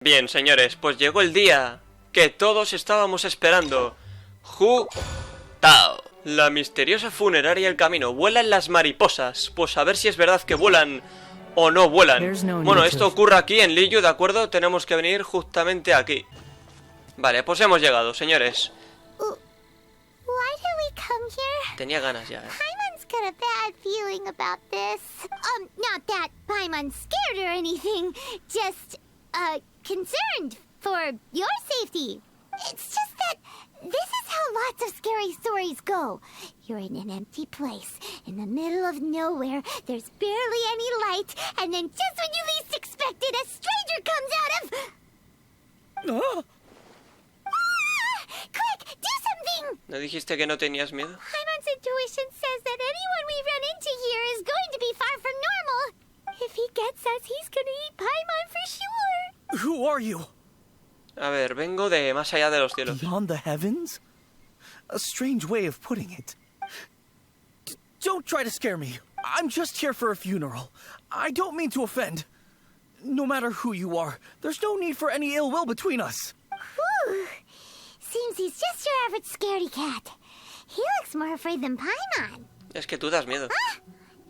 Bien, señores, pues llegó el día que todos estábamos esperando. Hu Tao, la misteriosa funeraria El Camino. ¿Vuelan las mariposas? Pues a ver si es verdad que vuelan o no vuelan. Bueno, esto ocurre aquí en Liyu, ¿de acuerdo? Tenemos que venir justamente aquí. Vale, pues hemos llegado, señores. Tenía ganas ya, Paimon's got a bad feeling about this. Not that Paimon's scared or anything. Just, concerned for your safety. It's just that this is how lots of scary stories go. You're in an empty place, in the middle of nowhere, there's barely any light, and then just when you least expect it, a stranger comes out of... Oh. Quick, do something! ¿No dijiste que no tenías miedo? Paimon's intuition says that anyone we run into here is going to be far from normal. If he gets us, he's gonna eat Paimon for sure. Who are you? A ver, vengo de más allá de los cielos. Beyond the heavens? A strange way of putting it. Don't try to scare me. I'm just here for a funeral. I don't mean to offend. No matter who you are, there's no need for any ill will between us. Whew. Seems he's just your average scaredy cat. He looks more afraid than Paimon. Es que tú das miedo.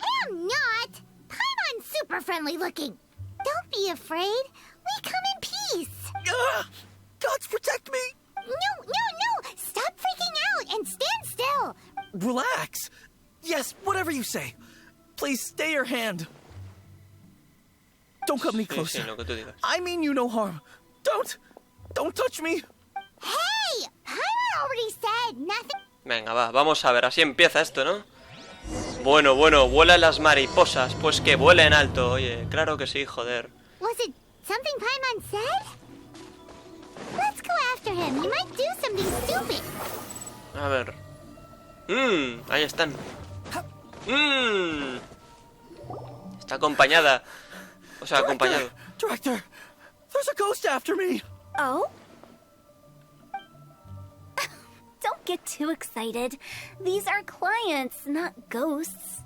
I'm not. Paimon's super friendly looking. Don't be afraid. We come in peace. Gods protect me! No. Stop freaking out and stand still. Relax. Yes, whatever you say. Please stay your hand. Don't come any closer. Sí, lo que tú digas. I mean you no harm. Don't touch me. Hey, Paimon already said nothing. Venga, va, vamos a ver, así empieza esto, ¿no? Bueno, vuelan las mariposas. Pues que vuelen alto, oye, claro que sí, joder. Was it something Paimon said? Let's go after him. He might do something stupid. A ver. Ahí están. Está acompañada. O sea, acompañado. Director, there's a ghost after me. Oh? Don't get too excited. These are clients, not ghosts.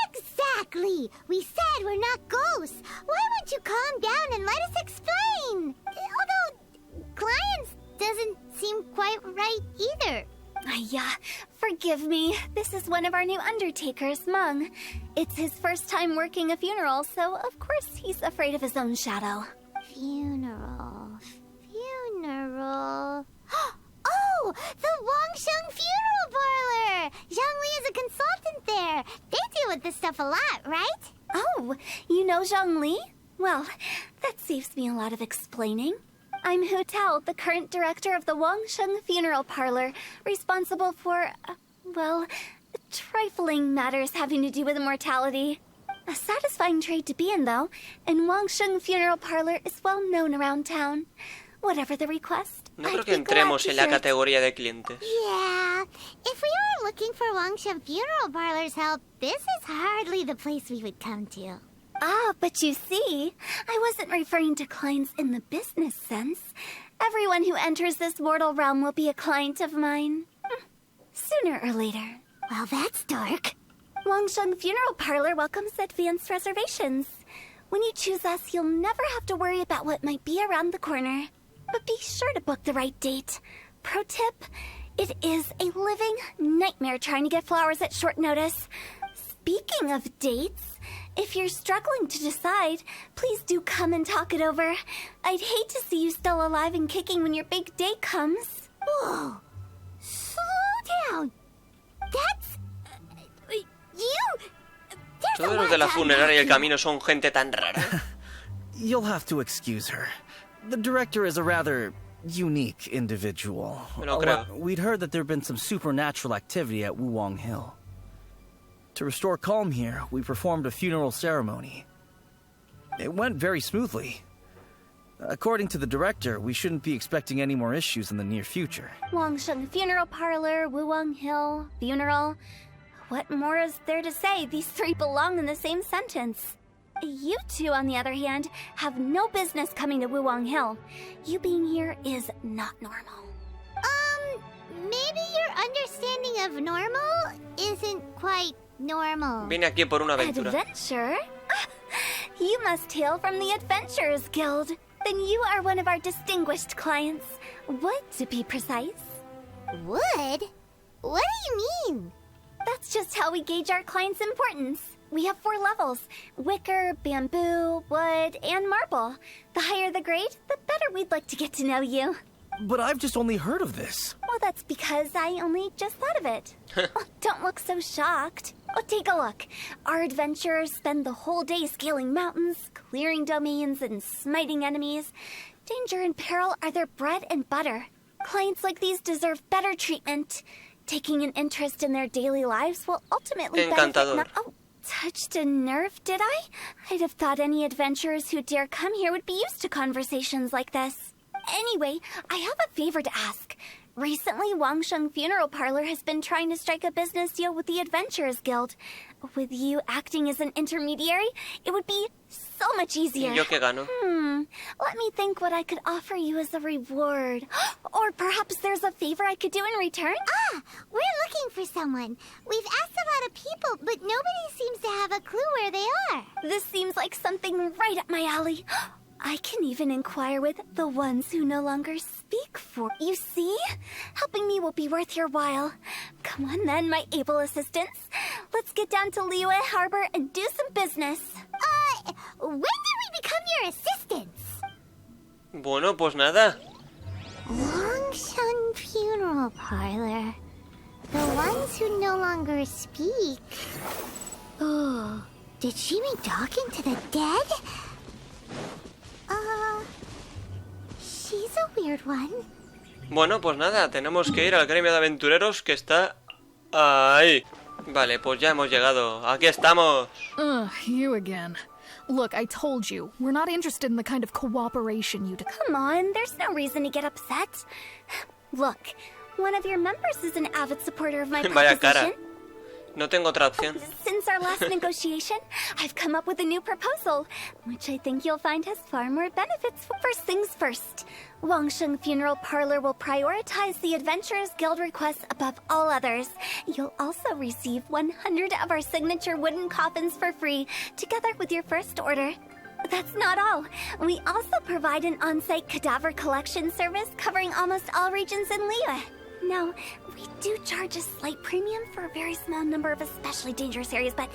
Exactly. We said we're not ghosts. Why won't you calm down and let us explain? Although, clients doesn't seem quite right either. Yeah, forgive me. This is one of our new undertakers, Mung. It's his first time working a funeral, so of course he's afraid of his own shadow. Funeral. Oh, the Wangsheng Funeral Parlor! Zhongli is a consultant there. They deal with this stuff a lot, right? Oh, you know Zhongli? Well, that saves me a lot of explaining. I'm Hu Tao, the current director of the Wangsheng Funeral Parlor, responsible for, trifling matters having to do with immortality. A satisfying trade to be in, though, and Wangsheng Funeral Parlor is well known around town. Whatever the request, No creo que entremos en la categoría de clientes. Yeah. If we were looking for Wangsheng Funeral Parlor's help, this is hardly the place we would come to. Ah, but you see, I wasn't referring to clients in the business sense. Everyone who enters this mortal realm will be a client of mine. Sooner or later. Well, that's dark. Wangsheng Funeral Parlor welcomes advanced reservations. When you choose us, you'll never have to worry about what might be around the corner. But be sure to book the right date. Pro tip, it is a living nightmare trying to get flowers at short notice. Speaking of dates, if you're struggling to decide, please do come and talk it over. I'd hate to see you still alive and kicking when your big day comes. Whoa. Slow down. That's... you... Todos los de la funeraria El Camino son gente tan rara. You'll have to excuse her. The director is a rather unique individual. Me lo creo. We'd heard that there'd been some supernatural activity at Wuwang Hill. To restore calm here, we performed a funeral ceremony. It went very smoothly. According to the director, we shouldn't be expecting any more issues in the near future. Wangsheng Funeral Parlor, Wuwang Hill, funeral. What more is there to say? These three belong in the same sentence. You two, on the other hand, have no business coming to Wuwang Hill. You being here is not normal. Maybe your understanding of normal isn't quite normal. Vine aquí por una aventura. Adventure? You must hail from the Adventurers Guild. Then you are one of our distinguished clients. Wood, to be precise. Wood? What do you mean? That's just how we gauge our clients' importance. We have 4 levels: wicker, bamboo, wood, and marble. The higher the grade, the better we'd like to get to know you. But I've just only heard of this. Well, that's because I only just thought of it. Oh, don't look so shocked. Oh, take a look. Our adventurers spend the whole day scaling mountains, clearing domains, and smiting enemies. Danger and peril are their bread and butter. Clients like these deserve better treatment. Taking an interest in their daily lives will ultimately benefit... Oh, touched a nerve, did I? I'd have thought any adventurers who dare come here would be used to conversations like this. Anyway, I have a favor to ask. Recently, Wangsheng Funeral Parlor has been trying to strike a business deal with the Adventurers Guild. With you acting as an intermediary, it would be so much easier. ¿Yo qué gano? Let me think what I could offer you as a reward. Or perhaps there's a favor I could do in return? Ah, we're looking for someone. We've asked a lot of people, but nobody seems to have a clue where they are. This seems like something right up my alley. I can even inquire with the ones who no longer speak for... You see? Helping me will be worth your while. Come on then, my able assistants. Let's get down to Liyue Harbor and do some business. When did we become your assistants? Bueno, pues nada. Wangsheng Funeral Parlor. The ones who no longer speak. Oh, did she mean talking to the dead? She's a weird one. Bueno, pues nada, tenemos que ir al gremio de aventureros que está ahí. Vale, pues ya hemos llegado. Aquí estamos. You again. Look, I told you, we're not interested in the kind of cooperation you... Come on, there's no reason to get upset. Look, one of your members is an avid supporter of my Vaya proposition. cara. No tengo otra opción. Since our last negotiation, I've come up with a new proposal, which I think you'll find has far more benefits. First things first, Wangsheng Funeral Parlor will prioritize the Adventurers Guild requests above all others. You'll also receive 100 of our signature wooden coffins for free, together with your first order. That's not all. We also provide an on-site cadaver collection service covering almost all regions in Liyue. Now, we do charge a slight premium for a very small number of especially dangerous areas, but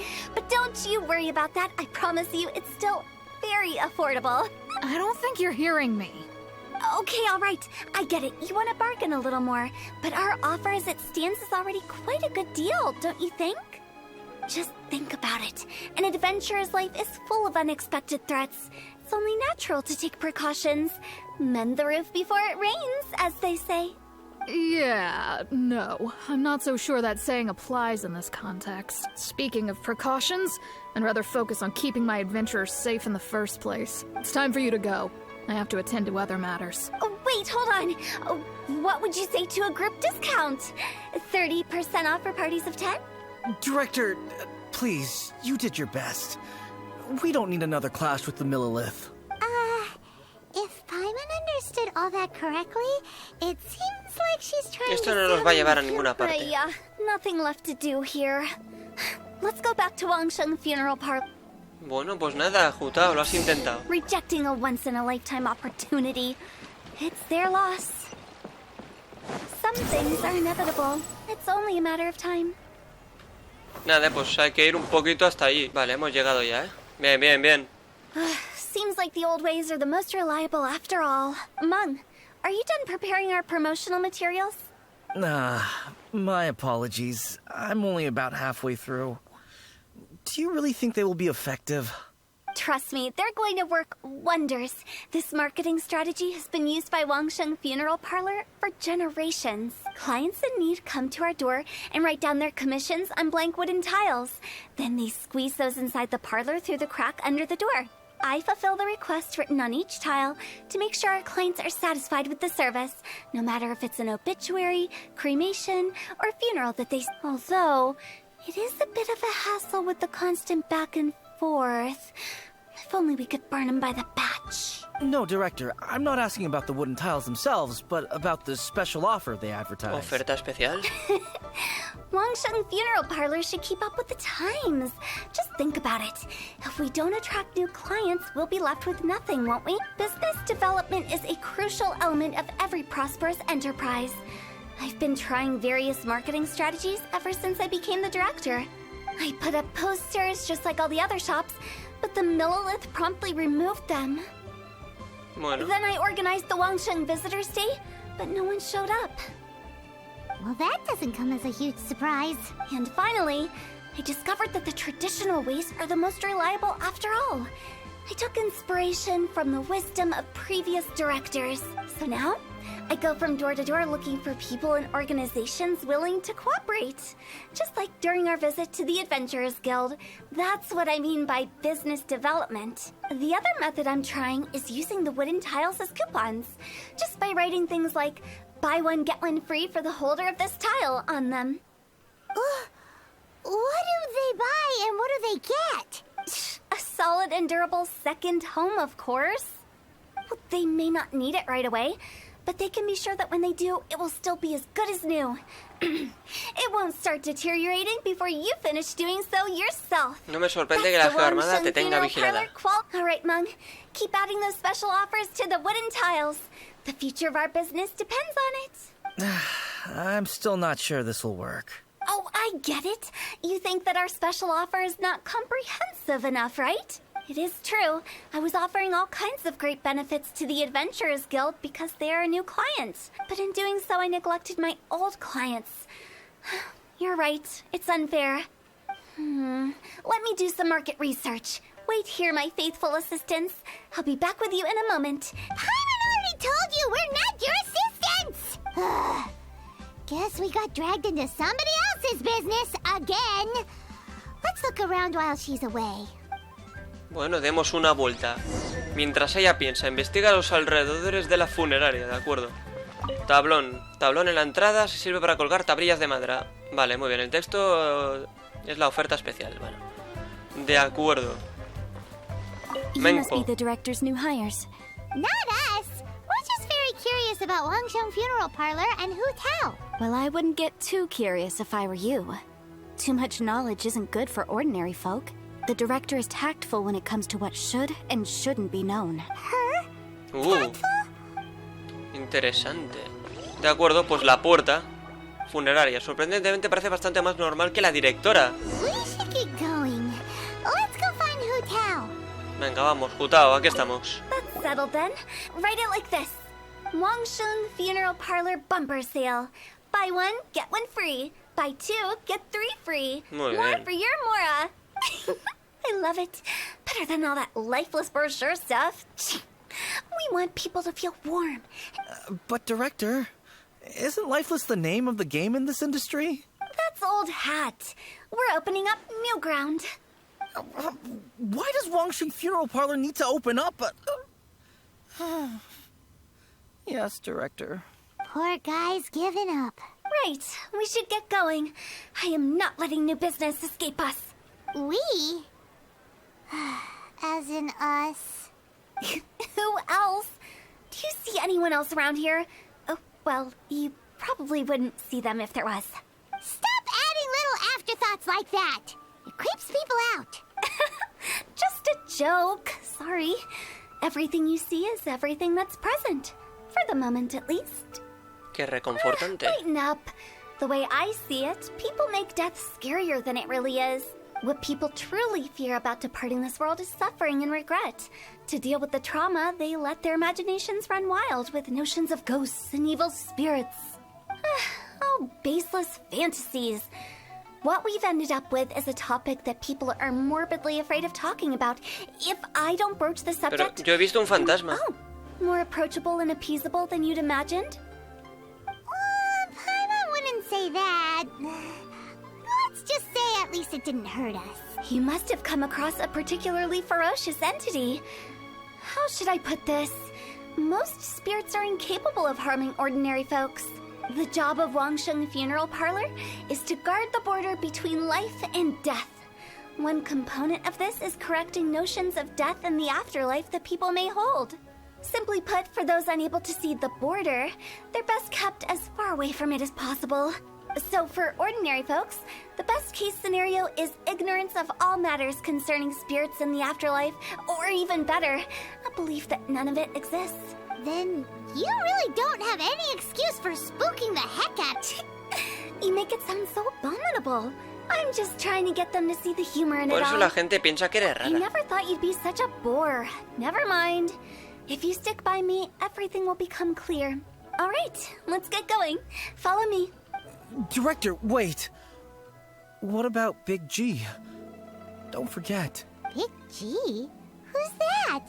don't you worry about that. I promise you, it's still very affordable. I don't think you're hearing me. Okay, all right. I get it. You want to bargain a little more, but our offer as it stands is already quite a good deal, don't you think? Just think about it. An adventurer's life is full of unexpected threats. It's only natural to take precautions. Mend the roof before it rains, as they say. Yeah, no. I'm not so sure that saying applies in this context. Speaking of precautions, I'd rather focus on keeping my adventurers safe in the first place. It's time for you to go. I have to attend to other matters. Oh, wait, hold on. What would you say to a group discount? 30% off for parties of 10? Director, please, you did your best. We don't need another clash with the Millilith. If Paimon understood all that correctly, it seems like she's trying Esto to... no nos va a llevar a ninguna parte. Yeah, nothing left to do here. Let's go back to Wangsheng Funeral Parlor. Bueno, pues nada, Hu Tao, lo has intentado. Rejecting a once-in-a-lifetime opportunity. It's their loss. Some things are inevitable. It's only a matter of time. Nada, pues hay que ir un poquito hasta allí. Vale, hemos llegado ya, ¿eh? Bien, bien, bien. Seems like the old ways are the most reliable after all. Meng, are you done preparing our promotional materials? My apologies. I'm only about halfway through. Do you really think they will be effective? Trust me, they're going to work wonders. This marketing strategy has been used by Wangsheng Funeral Parlor for generations. Clients in need come to our door and write down their commissions on blank wooden tiles. Then they squeeze those inside the parlor through the crack under the door. I fulfill the requests written on each tile to make sure our clients are satisfied with the service, no matter if it's an obituary, cremation, or funeral that they... Although, it is a bit of a hassle with the constant back and forth. If only we could burn them by the batch. No, Director, I'm not asking about the wooden tiles themselves, but about the special offer they advertise. ¿Oferta especial? Wangsheng Funeral Parlor should keep up with the times. Just think about it. If we don't attract new clients, we'll be left with nothing, won't we? Business development is a crucial element of every prosperous enterprise. I've been trying various marketing strategies ever since I became the director. I put up posters just like all the other shops, but the Millilith promptly removed them. Bueno. Then I organized the Wangsheng Visitors Day, but no one showed up. Well, that doesn't come as a huge surprise. And finally, I discovered that the traditional ways are the most reliable after all. I took inspiration from the wisdom of previous directors. So now, I go from door to door looking for people and organizations willing to cooperate. Just like during our visit to the Adventurers Guild. That's what I mean by business development. The other method I'm trying is using the wooden tiles as coupons. Just by writing things like, buy one, get one free for the holder of this tile on them. What do they buy and what do they get? A solid and durable second home, of course. Well, they may not need it right away, but they can be sure that when they do, it will still be as good as new. It won't start deteriorating before you finish doing so yourself. No me sorprende que la armada te tenga vigilada. All right, Mung. Keep adding those special offers to the wooden tiles. The future of our business depends on it. I'm still not sure this will work. Oh, I get it. You think that our special offer is not comprehensive enough, right? It is true. I was offering all kinds of great benefits to the Adventurers Guild because they are a new client. But in doing so, I neglected my old clients. You're right. It's unfair. Let me do some market research. Wait here, my faithful assistants. I'll be back with you in a moment. Paimon already told you we're not your assistants! Guess we got dragged into somebody else's business again. Let's look around while she's away. Bueno, demos una vuelta. Mientras ella piensa, investiga los alrededores de la funeraria, ¿de acuerdo? Tablón. Tablón en la entrada se sirve para colgar tablillas de madera. Vale, muy bien. El texto es la oferta especial. Bueno. De acuerdo. You must be the director's new hires. Not us. We're just very curious about Wangsheng Funeral Parlor and Hu Tao. Well, I wouldn't get too curious if I were you. Too much knowledge isn't good for ordinary folk. The director is tactful when it comes to what should and shouldn't be known. Interesante. De acuerdo, pues la puerta funeraria. Sorprendentemente parece bastante más normal que la directora. We should get going. Let's go find Hu Tao. Venga, vamos, Hu Tao, aquí estamos. That's settled then. Write it like this. Wangsheng Funeral Parlor Bumper Sale. Buy one, get one free. Buy two, get three free. Muy More bien. for your Mora. I love it. Better than all that lifeless brochure stuff. We want people to feel warm. But, Director, isn't Lifeless the name of the game in this industry? That's old hat. We're opening up new ground. Why does Wangsheng Funeral Parlor need to open up? Yes, Director. Poor guy's given up. Right. We should get going. I am not letting new business escape us. We? As in us. Who else? Do you see anyone else around here? Oh, well, you probably wouldn't see them if there was. Stop adding little afterthoughts like that. It creeps people out. Just a joke. Sorry. Everything you see is everything that's present. For the moment, at least. Qué reconfortante. Lighten up. The way I see it, people make death scarier than it really is. What people truly fear about departing this world is suffering and regret. To deal with the trauma, they let their imaginations run wild with notions of ghosts and evil spirits. Oh, baseless fantasies. What we've ended up with is a topic that people are morbidly afraid of talking about. If I don't broach the Pero subject... yo he visto un fantasma. Oh, more approachable and appeasable than you'd imagined? Paimon wouldn't say that. Let's just say at least it didn't hurt us. You must have come across a particularly ferocious entity. How should I put this? Most spirits are incapable of harming ordinary folks. The job of Wangsheng Funeral Parlor is to guard the border between life and death. One component of this is correcting notions of death and the afterlife that people may hold. Simply put, for those unable to see the border, they're best kept as far away from it as possible. So for ordinary folks, the best case scenario is ignorance of all matters concerning spirits in the afterlife, or even better, a belief that none of it exists. Then you really don't have any excuse for spooking the heck out. You make it sound so abominable. I'm just trying to get them to see the humor in Por it eso all. la gente piensa que eres I rara. never thought you'd be such a bore. Never mind. If you stick by me, everything will become clear. All right, let's get going. Follow me. Director, wait. What about Big G? Don't forget. Big G? Who's that?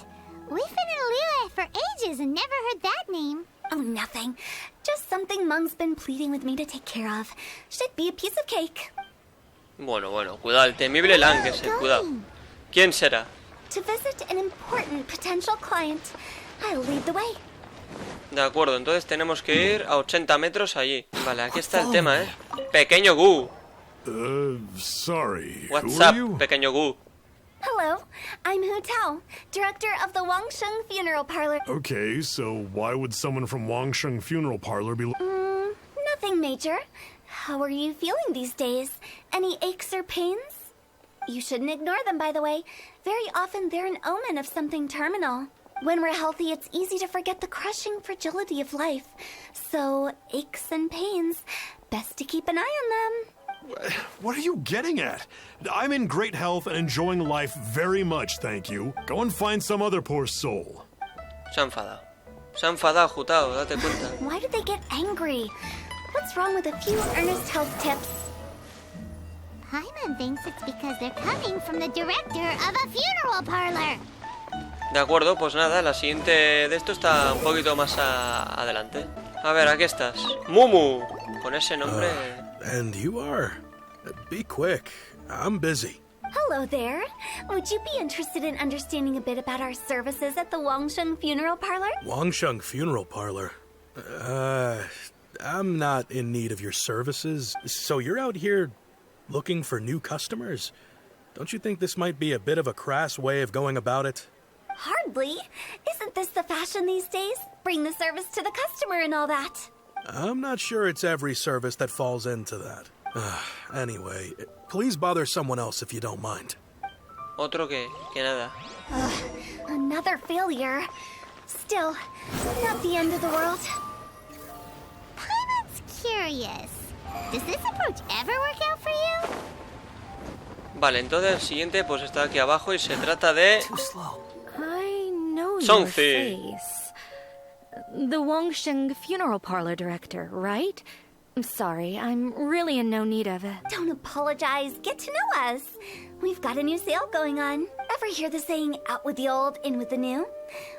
We've been in Liyue for ages and never heard that name. Oh, nothing. Just something Mung's been pleading with me to take care of. Should be a piece of cake. Bueno, cuidado, el temible Langues, cuidado. ¿Quién será? To visit an important potential client. I'll lead the way. De acuerdo, entonces tenemos que ir a 80 metros allí. Vale, aquí está el tema, Pequeño Gu. Sorry. What's Who are up, you? pequeño Gu? Hello, I'm Hu Tao, director of the Wangsheng Funeral Parlor. Okay, so why would someone from Wangsheng Funeral Parlor be... Nothing major. How are you feeling these days? Any aches or pains? You shouldn't ignore them, by the way. Very often they're an omen of something terminal. When we're healthy, it's easy to forget the crushing fragility of life. So, aches and pains, best to keep an eye on them. What are you getting at? I'm in great health and enjoying life very much, thank you. Go and find some other poor soul. Se ha enfadado. Se ha enfadado, Hu Tao, date cuenta. Why do they get angry? What's wrong with a few earnest health tips? Paimon thinks it's because they're coming from the director of a funeral parlor. De acuerdo, pues nada, la siguiente de esto está un poquito más adelante. A ver, aquí estás. Mumu. Con ese nombre... And you are? Be quick. I'm busy. Hello there. Would you be interested in understanding a bit about our services at the Wangsheng Funeral Parlor? Wangsheng Funeral Parlor? I'm not in need of your services. So you're out here looking for new customers? Don't you think this might be a bit of a crass way of going about it? Hardly. Isn't this the fashion these days? Bring the service to the customer and all that. I'm not sure it's every service that falls into that. Anyway, please bother someone else if you don't mind. Otro que nada. Another failure. Still, not the end of the world. Paimon's curious. Does this approach ever work out for you? Vale, entonces el siguiente pues está aquí abajo y se trata de... Too slow. I know your Songfi. face. The Wangsheng Funeral Parlor director, right? I'm sorry, I'm really in no need of it. Don't apologize. Get to know us. We've got a new sale going on. Ever hear the saying, out with the old, in with the new?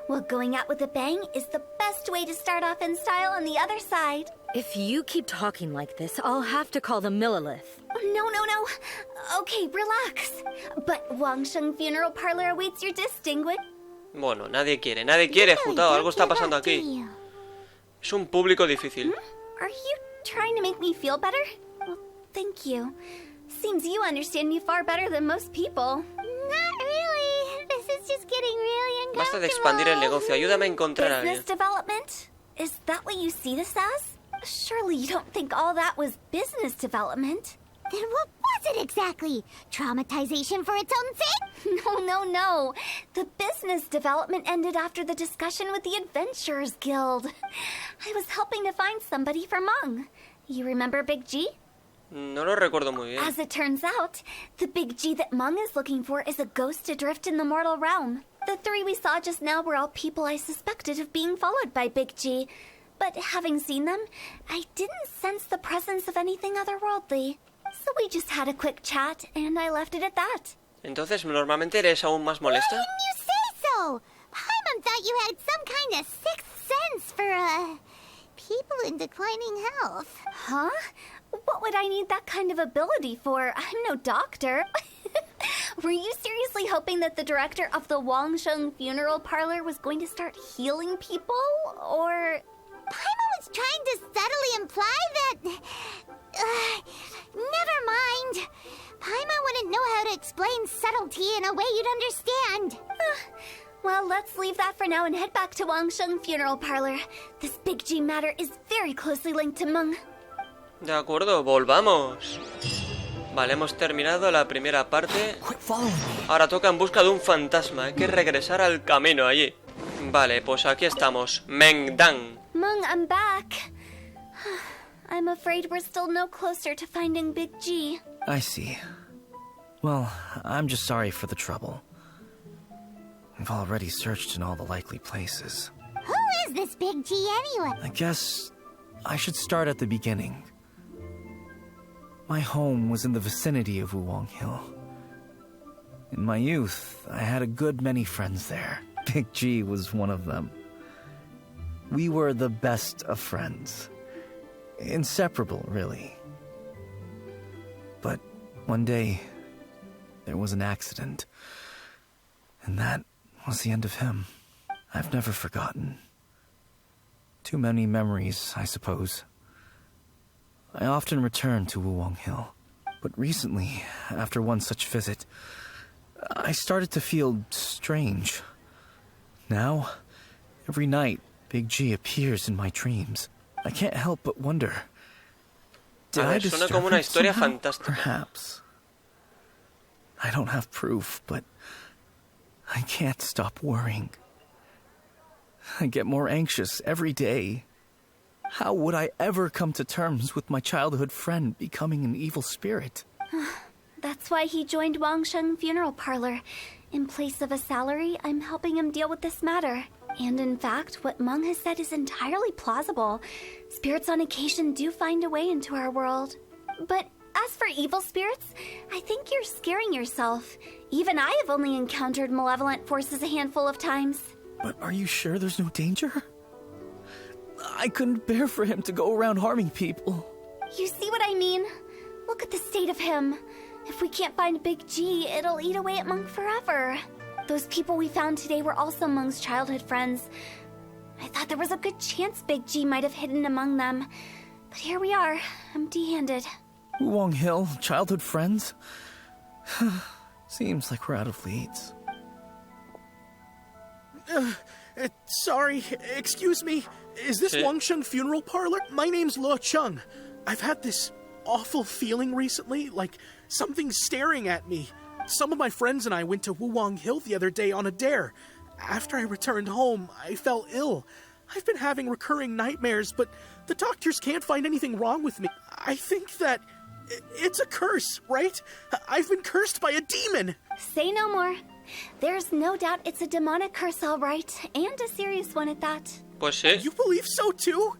Well, going out with a bang is the best way to start off in style on the other side. If you keep talking like this, I'll have to call the Millilith. No. Okay, relax. But Wangsheng Funeral Parlor awaits your distinguished... Bueno, nadie quiere, Hu Tao, algo está pasando aquí. Es un público difícil. Are you trying to make me feel better? Well, thank you. Seems you understand me far better than most people. Not really. This is just getting really uncomfortable. Basta de expandir el negocio, ayúdame a encontrar a alguien. Business development? Is that what you see this as? Surely you don't think all that was business development. Then what was it exactly? Traumatization for its own sake? No. The business development ended after the discussion with the Adventurers Guild. I was helping to find somebody for Mung. You remember Big G? No lo recuerdo muy bien. As it turns out, the Big G that Mung is looking for is a ghost adrift in the mortal realm. The three we saw just now were all people I suspected of being followed by Big G. But having seen them, I didn't sense the presence of anything otherworldly. So we just had a quick chat, and I left it at that. Entonces, ¿normalmente eres aún más molesta? Why didn't you say so? Paimon thought you had some kind of sixth sense for, people in declining health. Huh? What would I need that kind of ability for? I'm no doctor. Were you seriously hoping that the director of the Wangsheng Funeral Parlor was going to start healing people? Or... Paimon was trying to subtly imply that... never mind. Paimon wouldn't know how to explain subtlety in a way you'd understand. Well, let's leave that for now and head back to Wangsheng Funeral Parlor. This Big G matter is very closely linked to Meng. De acuerdo, volvamos. Vale, hemos terminado la primera parte. Ahora toca en busca de un fantasma. Hay que regresar al camino allí. Vale, pues aquí estamos. Meng Dan. Meng, I'm back. I'm afraid we're still no closer to finding Big G. I see. Well, I'm just sorry for the trouble. We've already searched in all the likely places. Who is this Big G anyway? I guess I should start at the beginning. My home was in the vicinity of Wuwang Hill. In my youth, I had a good many friends there. Big G was one of them. We were the best of friends. Inseparable, really. But one day, there was an accident. And that was the end of him. I've never forgotten. Too many memories, I suppose. I often return to Wuwang Hill. But recently, after one such visit, I started to feel strange. Now, every night, Big G appears in my dreams. I can't help but wonder. Did I disturb suena como una him historia somehow? fantástica. Perhaps. I don't have proof, but I can't stop worrying. I get more anxious every day. How would I ever come to terms with my childhood friend becoming an evil spirit? That's why he joined Wangsheng Funeral Parlor. In place of a salary, I'm helping him deal with this matter. And in fact, what Meng has said is entirely plausible. Spirits on occasion do find a way into our world. But as for evil spirits, I think you're scaring yourself. Even I have only encountered malevolent forces a handful of times. But are you sure there's no danger? I couldn't bear for him to go around harming people. You see what I mean? Look at the state of him. If we can't find Big G, it'll eat away at Meng forever. Those people we found today were also Meng's childhood friends. I thought there was a good chance Big G might have hidden among them. But here we are, empty-handed. Wuwang Hill, childhood friends? Seems like we're out of leads. Sorry, excuse me. Is this Wangsheng Funeral Parlor? My name's Luo Chung. I've had this awful feeling recently, like something's staring at me. Some of my friends and I went to Wuwang Hill the other day on a dare. After I returned home, I fell ill. I've been having recurring nightmares, but the doctors can't find anything wrong with me. I think that it's a curse, right? I've been cursed by a demon. Say no more. There's no doubt it's a demonic curse, all right, and a serious one at that. Pues sí. You believe so too?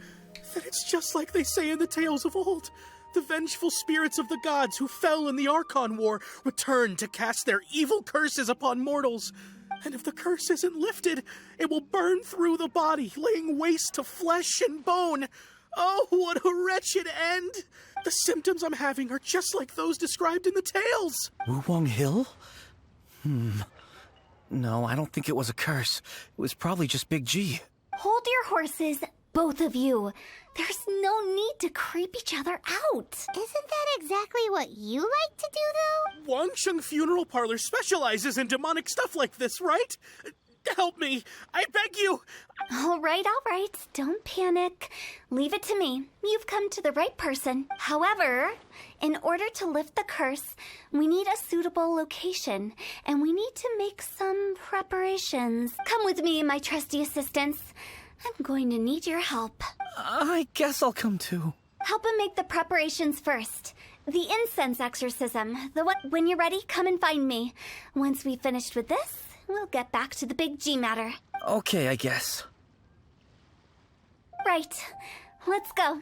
That it's just like they say in the tales of old. The vengeful spirits of the gods who fell in the Archon War return to cast their evil curses upon mortals. And if the curse isn't lifted, it will burn through the body, laying waste to flesh and bone. Oh, what a wretched end! The symptoms I'm having are just like those described in the tales. Wuwang Hill? No, I don't think it was a curse. It was probably just Big G. Hold your horses, both of you. There's no need to creep each other out. Isn't that exactly what you like to do, though? Wangsheng Funeral Parlor specializes in demonic stuff like this, right? Help me, I beg you. All right. Don't panic. Leave it to me. You've come to the right person. However, in order to lift the curse, we need a suitable location, and we need to make some preparations. Come with me, my trusty assistants. I'm going to need your help. I guess I'll come too. Help him make the preparations first. The incense exorcism. The one. When you're ready, come and find me. Once we've finished with this, we'll get back to the Big G matter. Okay, I guess. Right. Let's go.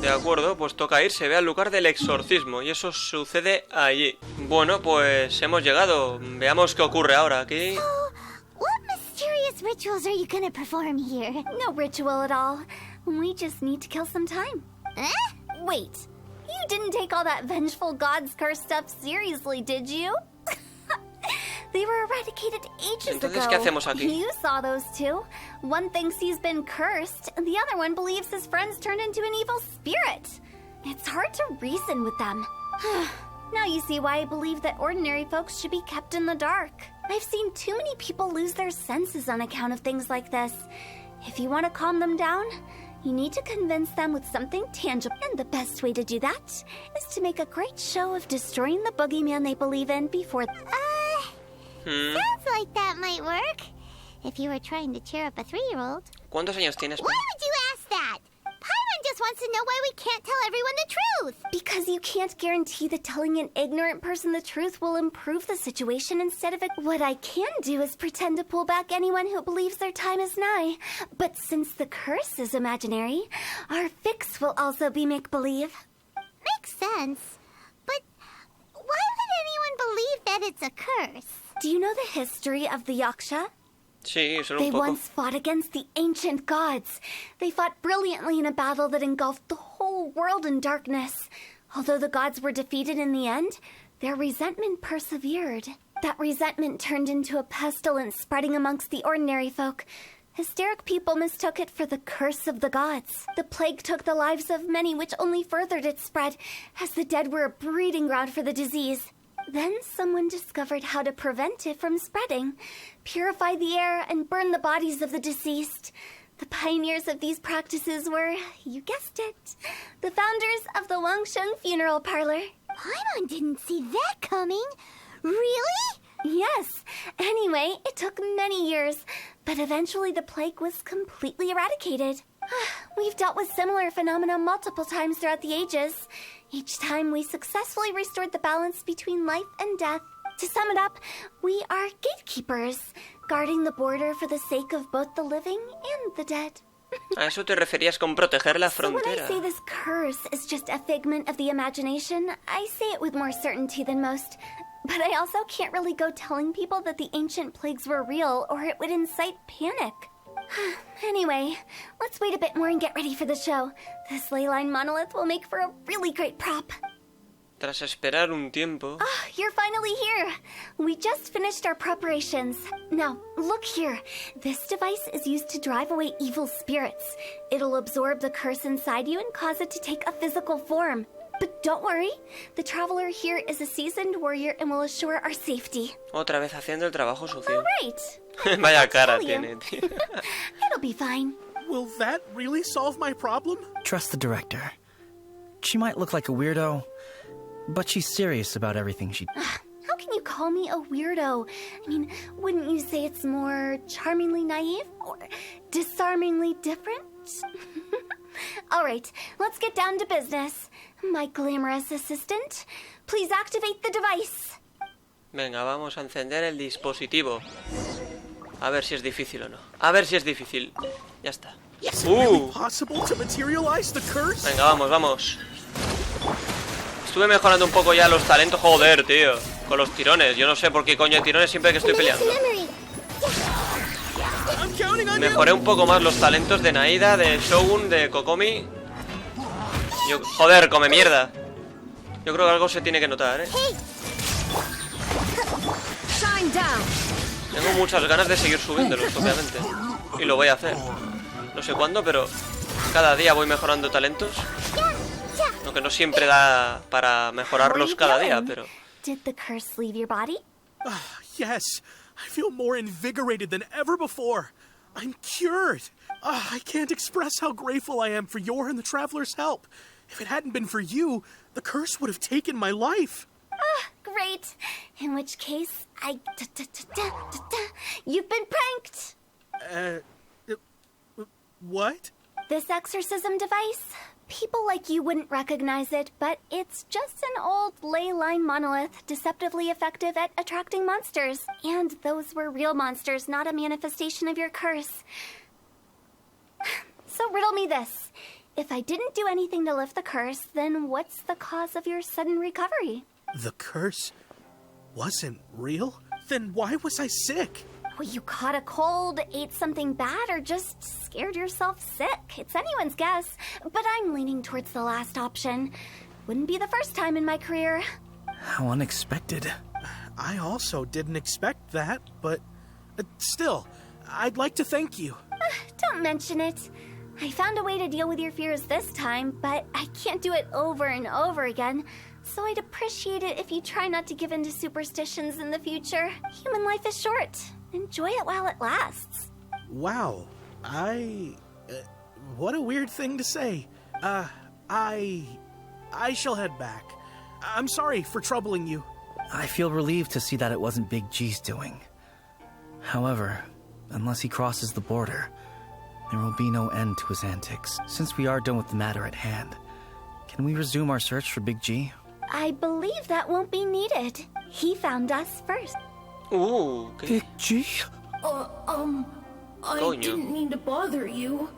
De acuerdo, pues toca ir, se ve al lugar del exorcismo y eso sucede allí. Bueno, pues hemos llegado. Veamos qué ocurre ahora aquí. What mysterious rituals are you gonna perform here? No ritual at all. We just need to kill some time. Eh? Wait. You didn't take all that vengeful god's curse stuff seriously, did you? They were eradicated ages Entonces, ago. ¿qué hacemos aquí? You saw those two. One thinks he's been cursed, and the other one believes his friends turned into an evil spirit. It's hard to reason with them. Now you see why I believe that ordinary folks should be kept in the dark. I've seen too many people lose their senses on account of things like this. If you want to calm them down, you need to convince them with something tangible. And the best way to do that is to make a great show of destroying the boogeyman they believe in before... Sounds like that might work. If you were trying to cheer up a 3-year-old. ¿Cuántos años tienes? Why would you ask that? Paimon just wants to know why we can't tell everyone the truth. Because you can't guarantee that telling an ignorant person the truth will improve the situation instead of it. What I can do is pretend to pull back anyone who believes their time is nigh. But since the curse is imaginary, our fix will also be make-believe. Makes sense. But why would anyone believe that it's a curse? Do you know the history of the Yaksha? Sí, solo They un poco. once fought against the ancient gods. They fought brilliantly in a battle that engulfed the whole world in darkness. Although the gods were defeated in the end, their resentment persevered. That resentment turned into a pestilence spreading amongst the ordinary folk. Hysteric people mistook it for the curse of the gods. The plague took the lives of many, which only furthered its spread, as the dead were a breeding ground for the disease. Then someone discovered how to prevent it from spreading, purify the air, and burn the bodies of the deceased. The pioneers of these practices were, you guessed it, the founders of the Wangsheng Funeral Parlor. Paimon didn't see that coming. Really? Yes. Anyway, it took many years, but eventually the plague was completely eradicated. We've dealt with similar phenomena multiple times throughout the ages. Each time we successfully restored the balance between life and death. To sum it up, we are gatekeepers, guarding the border for the sake of both the living and the dead. A eso te referías con proteger la So when I frontera. say this curse is just a figment of the imagination, I say it with more certainty than most. But I also can't really go telling people that the ancient plagues were real, or it would incite panic. Anyway, let's wait a bit more and get ready for the show. This ley line monolith will make for a really great prop. Tras esperar un tiempo... Ah, you're finally here. We just finished our preparations. Now, look here. This device is used to drive away evil spirits. It'll absorb the curse inside you and cause it to take a physical form. But don't worry. The traveler here is a seasoned warrior and will assure our safety. Otra vez haciendo el trabajo sucio. All right. Vaya cara Tell you. tiene, tío. It'll be fine. Will that really solve my problem? Trust the director. She might look like a weirdo, but she's serious about everything she... How can you call me a weirdo? I mean, wouldn't you say it's more charmingly naive or disarmingly different? All right, let's get down to business. My glamorous assistant, please activate the device. Venga, vamos a encender el dispositivo. A ver si es difícil o no. A ver si es difícil. Ya está. Is it really possible to materialize the curse? Venga, vamos, vamos. Estuve mejorando un poco ya los talentos. Joder, tío. Con los tirones. Yo no sé por qué coño hay tirones siempre que estoy peleando. I'm counting on you. Mejoré un poco más los talentos de Naida, de Shogun, de Kokomi. Joder, come mierda. Yo creo que algo se tiene que notar, ¿eh? Tengo muchas ganas de seguir subiéndolos, obviamente. Y lo voy a hacer. No sé cuándo, pero cada día voy mejorando talentos. Aunque no siempre da para mejorarlos cada día, pero... Did the curse leave your body? Yes, I feel more invigorated than ever before. I'm cured. I can't express how grateful I am for your and the traveler's help. If it hadn't been for you, the curse would have taken my life. Great. In which case, you've been pranked. What? This exorcism device, people like you wouldn't recognize it, but it's just an old ley line monolith, deceptively effective at attracting monsters. And those were real monsters, not a manifestation of your curse. So riddle me this. If I didn't do anything to lift the curse, then what's the cause of your sudden recovery? The curse wasn't real? Then why was I sick? Well, you caught a cold, ate something bad, or just scared yourself sick. It's anyone's guess, but I'm leaning towards the last option. Wouldn't be the first time in my career. How unexpected. I also didn't expect that, but still, I'd like to thank you. Don't mention it. I found a way to deal with your fears this time, but I can't do it over and over again. So I'd appreciate it if you try not to give in to superstitions in the future. Human life is short. Enjoy it while it lasts. Wow. What a weird thing to say. I shall head back. I'm sorry for troubling you. I feel relieved to see that it wasn't Big G's doing. However, unless he crosses the border, there will be no end to his antics. Since we are done with the matter at hand, can we resume our search for Big G? I believe that won't be needed. He found us first. ¿Qué? Big G? I Coño. didn't mean to bother you.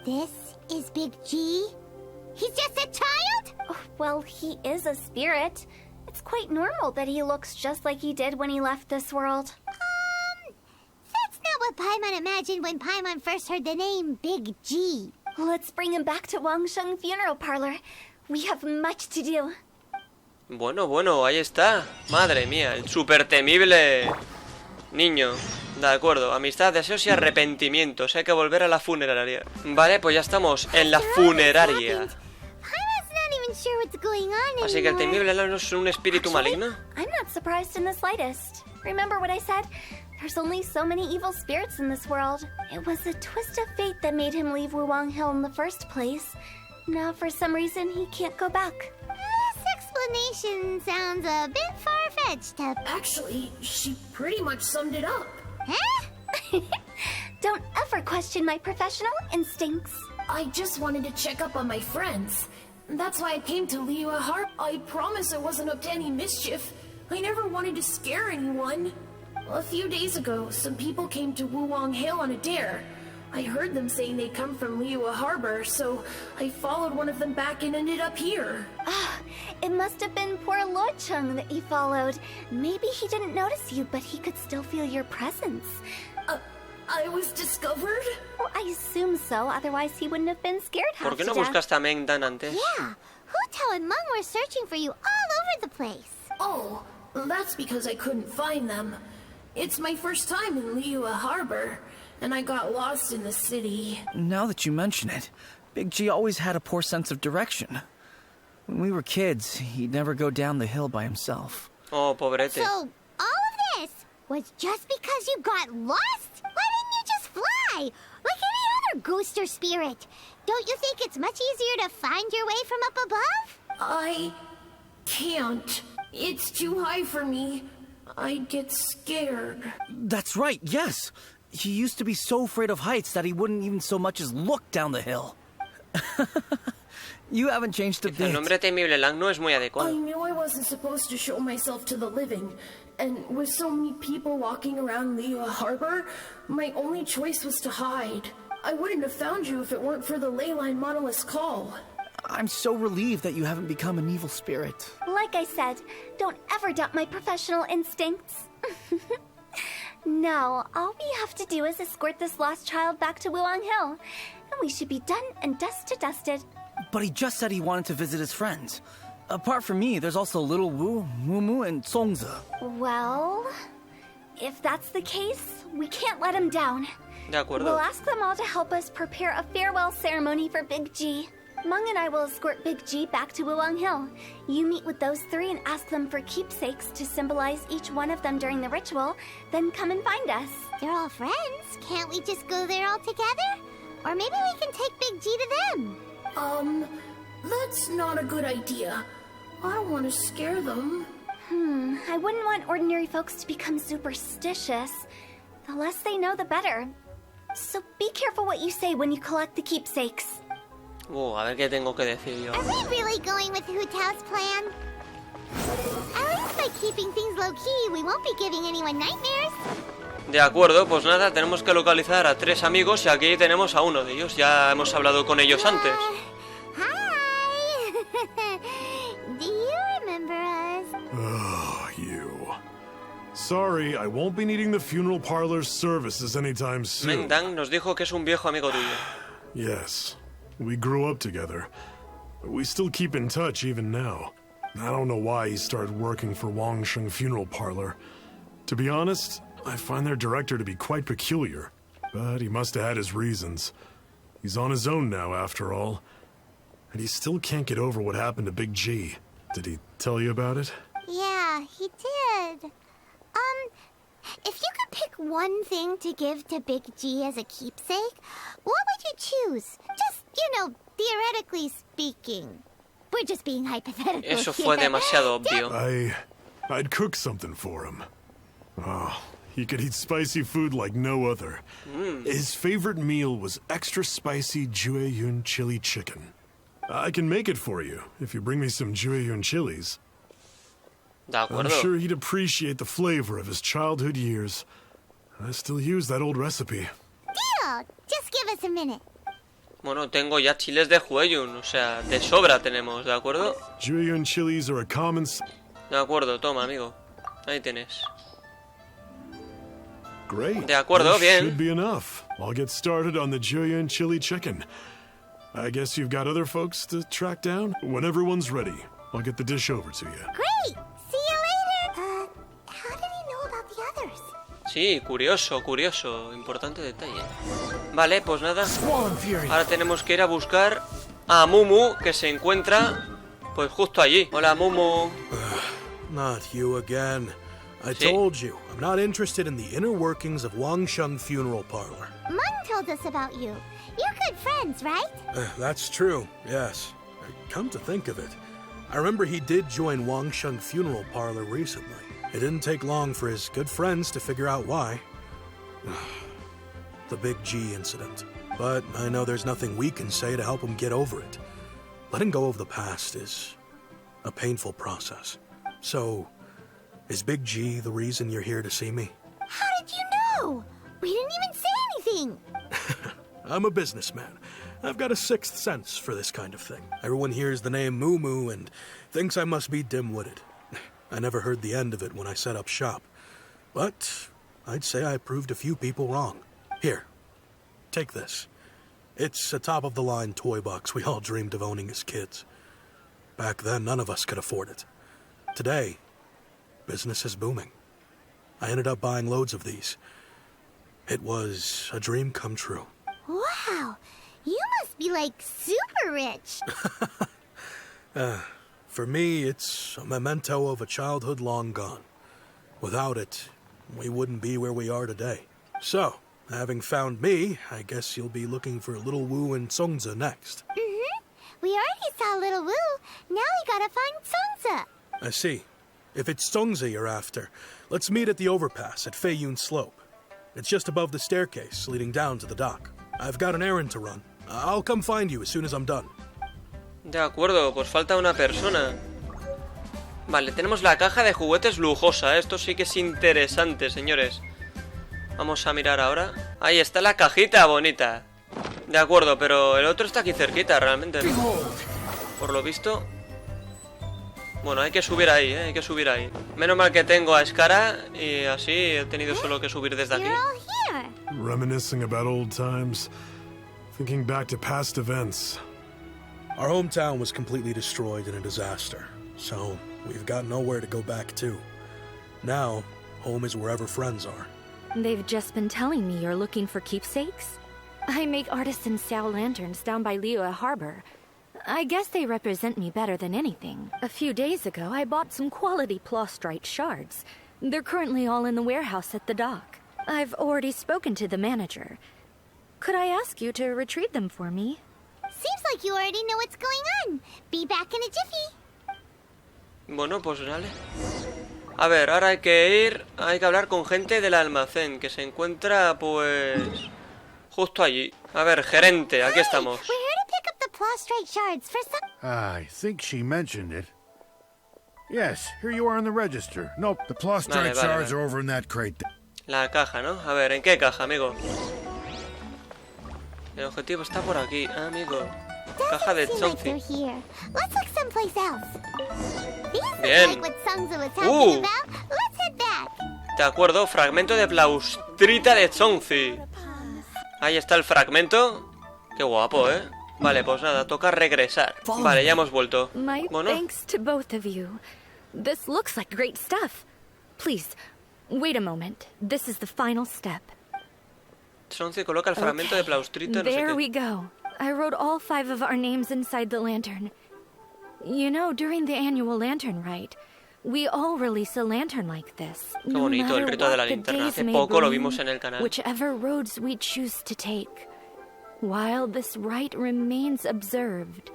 This is Big G? He's just a child? Oh, well, he is a spirit. It's quite normal that he looks just like he did when he left this world. That's not what Paimon imagined when Paimon first heard the name Big G. Let's bring him back to Wangsheng Funeral Parlor. We have much to do. Bueno, ahí está. Madre mía, el súper temible niño. De acuerdo, amistad, deseos y arrepentimientos. Hay que volver a la funeraria. Vale, pues ya estamos en la funeraria. Paimon's not even sure what's going on Así que el anymore. temible no es un espíritu maligno. I'm not surprised in the slightest. Remember what I said? There's only so many evil spirits in this world. It was a twist of fate that made him leave Wuwang Hill in the first place. Now, for some reason, he can't go back. This explanation sounds a bit far-fetched. Actually, she pretty much summed it up. Huh? Don't ever question my professional instincts. I just wanted to check up on my friends. That's why I came to Liyue Harbor. I promise I wasn't up to any mischief. I never wanted to scare anyone. A few days ago, some people came to Wuwang Hill on a dare. I heard them saying they'd come from Liyue Harbor, so I followed one of them back and ended up here. It must have been poor Luocheng that you followed. Maybe he didn't notice you, but he could still feel your presence. I was discovered? Well, I assume so, otherwise he wouldn't have been scared half ¿Por qué to no death. buscaste a Meng Dan antes? Yeah, Hu Tao and Meng were searching for you all over the place. Oh, that's because I couldn't find them. It's my first time in Liyue Harbor, and I got lost in the city. Now that you mention it, Big G always had a poor sense of direction. When we were kids, he'd never go down the hill by himself. Oh, pobrete. So, all of this was just because you got lost? Why didn't you just fly? Like any other ghost or spirit? Don't you think it's much easier to find your way from up above? I can't. It's too high for me. I'd get scared. That's right, yes! He used to be so afraid of heights that he wouldn't even so much as look down the hill. You haven't changed a El bit. nombre temible Lang no es muy I adecuado. knew I wasn't supposed to show myself to the living, and with so many people walking around Liyue Harbor, my only choice was to hide. I wouldn't have found you if it weren't for the ley line monolith's call. I'm so relieved that you haven't become an evil spirit. Like I said, don't ever doubt my professional instincts. No, all we have to do is escort this lost child back to Wuwang Hill, and we should be done and dust to dusted. But he just said he wanted to visit his friends. Apart from me, there's also Little Wu, Mumu, and Songze. Well, if that's the case, we can't let him down. De acuerdo. We'll ask them all to help us prepare a farewell ceremony for Big G. Meng and I will escort Big G back to Wuwang Hill. You meet with those three and ask them for keepsakes to symbolize each one of them during the ritual, then come and find us. They're all friends. Can't we just go there all together? Or maybe we can take Big G to them. That's not a good idea. I don't want to scare them. I wouldn't want ordinary folks to become superstitious. The less they know, the better. So be careful what you say when you collect the keepsakes. A ver qué tengo que decir yo. Are we really going with Hu Tao's plan? At least by keeping things low-key, we won't be giving anyone nightmares. De acuerdo, pues nada, tenemos que localizar a 3 amigos y aquí tenemos a uno de ellos. Ya hemos hablado con ellos antes. Hi! Do you remember us? Oh, you. Sorry, I won't be needing the funeral parlor's services anytime soon. Meng Dan nos dijo que es un viejo amigo tuyo. Yes, we grew up together. We still keep in touch even now. I don't know why he started working for Wangsheng Funeral Parlor. To be honest, I find their director to be quite peculiar. But he must have had his reasons. He's on his own now, after all. And he still can't get over what happened to Big G. Did he tell you about it? Yeah, he did. If you could pick one thing to give to Big G as a keepsake, what would you choose? Just, theoretically speaking. We're just being hypothetical. Eso fue demasiado obvio. I'd cook something for him. Oh, he could eat spicy food like no other. His favorite meal was extra spicy Jueyun chili chicken. I can make it for you if you bring me some Jueyun chilies. De acuerdo. I'm sure he'd appreciate the flavor of his childhood years. I still use that old recipe. Deal! Just give us a minute. Bueno, tengo ya chiles de Jueyun, o sea, de sobra tenemos, ¿de acuerdo? Jueyun chilies are a common... De acuerdo, toma, amigo. Ahí tienes. Great. De acuerdo, This bien. should be enough. I'll get started on the Jueyun chili chicken. I guess you've got other folks to track down? When everyone's ready, I'll get the dish over to you. Great! See you later! How did he know about the others? Sí, curioso. Importante detalle. Vale, pues nada. Ahora tenemos que ir a buscar a Mumu, que se encuentra pues justo allí. Hola, Mumu. Not you again. I Sí. told you, I'm not interested in the inner workings of Wangsheng Funeral Parlor. Mung told us about you. You're good friends, right? That's true, yes. Come to think of it, I remember he did join Wangsheng Funeral Parlor recently. It didn't take long for his good friends to figure out why. The Big G incident. But I know there's nothing we can say to help him get over it. Letting go of the past is a painful process. So, is Big G the reason you're here to see me? How did you know? We didn't even say anything. I'm a businessman. I've got a sixth sense for this kind of thing. Everyone hears the name Moo Moo and thinks I must be dim-witted. I never heard the end of it when I set up shop. But I'd say I proved a few people wrong. Here, take this. It's a top-of-the-line toy box we all dreamed of owning as kids. Back then, none of us could afford it. Today, business is booming. I ended up buying loads of these. It was a dream come true. Wow, you must be like super rich. For me, it's a memento of a childhood long gone. Without it, we wouldn't be where we are today. So, having found me, I guess you'll be looking for Little Wu and Songza next. We already saw Little Wu. Now we gotta find Songza. I see. If it's Songza you're after, let's meet at the overpass at Feiyun Slope. It's just above the staircase leading down to the dock. I've got an errand to run. I'll come find you as soon as I'm done. De acuerdo, pues falta una persona. Vale, tenemos la caja de juguetes lujosa. Esto sí que es interesante, señores. Vamos a mirar ahora. Ahí está la cajita bonita. De acuerdo, pero el otro está aquí cerquita, realmente, ¿no? Por lo visto. Bueno, hay que subir ahí, hay que subir ahí. Menos mal que tengo a Skara y así he tenido solo que subir desde aquí. You're all here. Reminiscing about old times, thinking back to past events. Our hometown was completely destroyed in a disaster, so we've got nowhere to go back to. Now, home is wherever friends are. They've just been telling me you're looking for keepsakes? I make artisan Sao lanterns down by Liyue Harbor. I guess they represent me better than anything. A few days ago, I bought some quality plastrite shards. They're currently all in the warehouse at the dock. I've already spoken to the manager. Could I ask you to retrieve them for me? Seems like you already know what's going on. Be back in a jiffy. Bueno, pues dale. A ver, ahora hay que hablar con gente del almacén que se encuentra, pues, justo allí. A ver, gerente, aquí estamos. We're here to pick up the plastrite shards for some... I think she mentioned it. Yes, here you are in the register. Nope, the plastrite shards are over in that crate. La caja, ¿no? A ver, ¿en qué caja, amigo? El objetivo está por aquí, amigo. Caja de Chongzi. Let's look someplace else. Bien. Like what Songza was talking about. Let's head back. De acuerdo, fragmento de plaustrita de Chongzi. Ahí está el fragmento. Qué guapo, ¿eh? Vale, pues nada, toca regresar. Vale, ya hemos vuelto. My Bueno. thanks to both of you. This looks like great stuff. Please, wait a moment. This is the final step. Chongzi coloca el fragmento de plaustrita, no sé There qué. we go. I wrote all 5 of our names inside the lantern. You know, during the annual lantern rite, we all release a lantern like this. Qué bonito el rito de la linterna. Hace poco lo vimos en el canal. Whichever roads we choose to take. While this rite remains observed,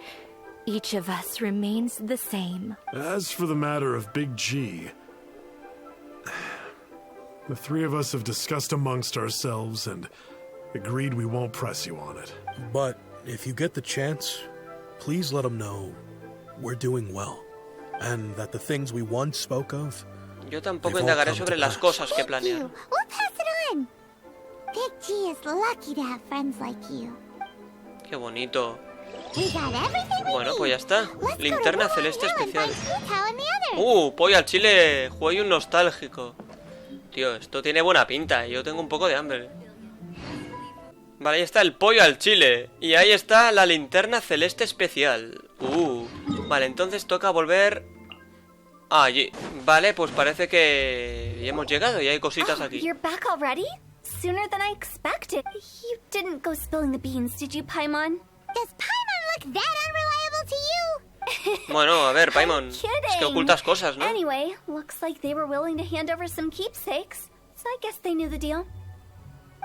each of us remains the same. As for the matter of Big G, the three of us have discussed amongst ourselves and agreed we won't press you on it. But if you get the chance, please let them know we're doing well, and that the things we once spoke of. Yo tampoco indagaré sobre las cosas que planearon. We'll pass it on. Big G is lucky to have friends like you. Qué bonito. We got everything we Bueno, need. pues ya está. Let's Linterna go to celeste Vuelan and especial. find Hu Tao and the others. Pollo al chile. Juego un nostálgico. Tío, esto tiene buena pinta. Yo tengo un poco de hambre. Vale, ahí está el pollo al chile. Y ahí está la linterna celeste especial. Vale, entonces toca volver allí. Vale, pues parece que ya hemos llegado y hay cositas aquí. You're back already? Sooner than I expected. You didn't go spilling the beans, did you, Paimon? Does Paimon look that unreliable to you? Bueno, a ver, Paimon. Es que ocultas cosas, ¿no? Anyway, looks like they were willing to hand over some keepsakes, so I guess they knew the deal.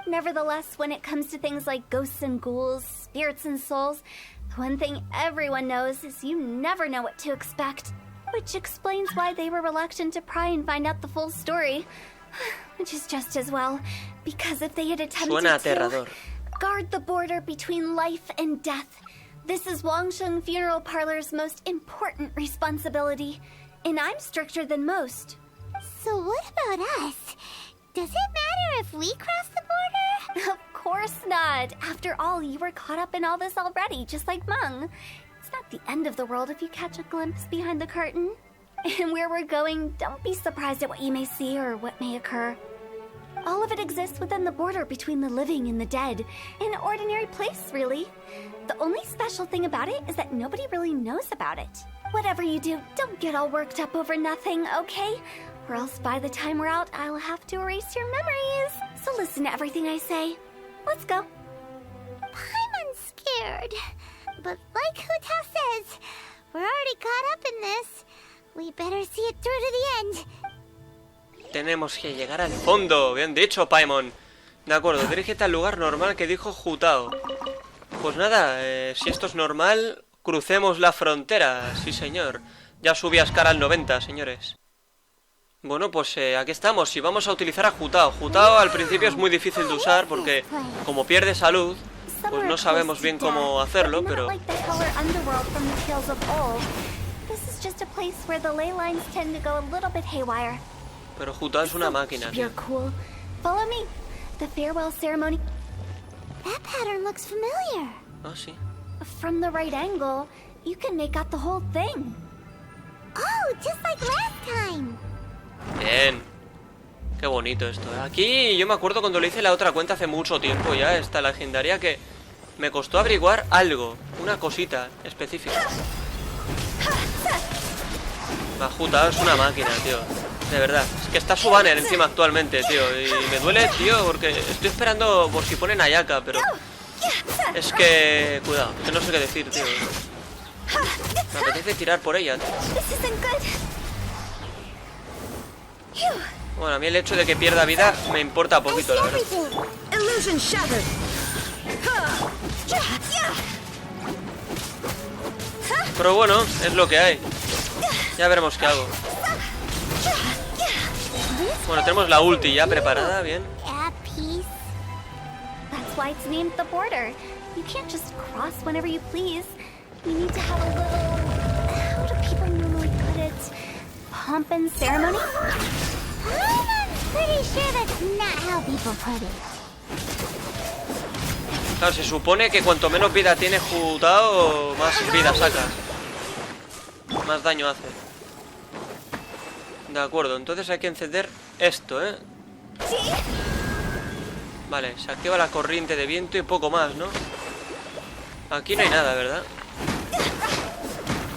Nevertheless, when it comes to things like ghosts and ghouls, spirits and souls, the one thing everyone knows is you never know what to expect. Which explains why they were reluctant to pry and find out the full story. Which is just as well, because if they had attempted to guard the border between life and death, this is Wangsheng Funeral Parlor's most important responsibility, and I'm stricter than most. So what about us? Does it matter if we cross the border? Of course not. After all, you were caught up in all this already, just like Meng. It's not the end of the world if you catch a glimpse behind the curtain. And where we're going, don't be surprised at what you may see or what may occur. All of it exists within the border between the living and the dead. An ordinary place, really. The only special thing about it is that nobody really knows about it. Whatever you do, don't get all worked up over nothing, okay? Or else by the time we're out, I'll have to erase your memories. So listen to everything I say. Let's go. Paimon's scared. But like Hu Tao says, we're already caught up in this. We better see it through to the end. Tenemos que llegar al fondo. Bien dicho, Paimon. De acuerdo, dirígete al lugar normal que dijo Hu Tao. Pues nada, si esto es normal, crucemos la frontera. Sí, señor. Ya subí a escala al 90, señores. Bueno, pues aquí estamos y vamos a utilizar a Hu Tao. Hu Tao al principio es muy difícil de usar porque como pierde salud, pues no sabemos bien cómo hacerlo, pero... Pero Hu Tao es una máquina, tío. Follow me. The farewell ceremony. That pattern looks familiar. Ah, sí. From the right angle, you can make out the whole thing. Oh, just like last time. Bien. Qué bonito esto. Aquí yo me acuerdo cuando le hice la otra cuenta hace mucho tiempo ya, esta legendaria, que me costó averiguar algo, una cosita específica. Hu Tao es una máquina, tío. De verdad. Es que está su banner encima actualmente, tío. Y me duele, tío, porque estoy esperando por si ponen Ayaka, pero... Es que... Cuidado, que no sé qué decir, tío. Me apetece tirar por ella, tío. Bueno, a mí el hecho de que pierda vida me importa poquito, la verdad. Pero bueno, es lo que hay. Ya veremos qué hago. Bueno, tenemos la ulti ya preparada, bien. That's why it's named the border. You can't just cross whenever you please. You need to have a little... How do people normally put it? Pomp and ceremony? I'm pretty sure that's not how people put it. Claro, se supone que cuanto menos vida tiene Hu Tao, más vida saca. Más daño hace. De acuerdo, entonces hay que encender esto, ¿eh? Vale, se activa la corriente de viento y poco más, ¿no? Aquí no hay nada, ¿verdad?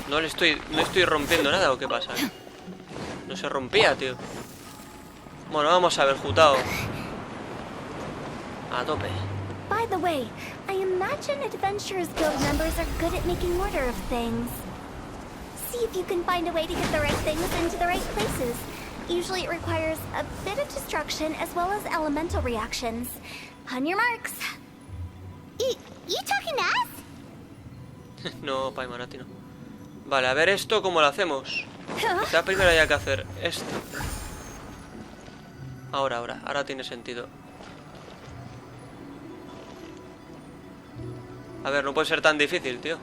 No estoy rompiendo nada, ¿o qué pasa? No se rompía, tío. Bueno, vamos a ver, Hu Tao. A tope. By the way, I imagine Adventurers Guild members are good at making order of things. see if you can find a way to get the right things into the right places. Usually it requires a bit of destruction as well as elemental reactions. On your marks. You talking to us? No, Paimon, a ti no. Vale, a ver esto cómo lo hacemos. Quizá primero haya que hacer esto. Ahora tiene sentido. A ver, no puede ser tan difícil, tío.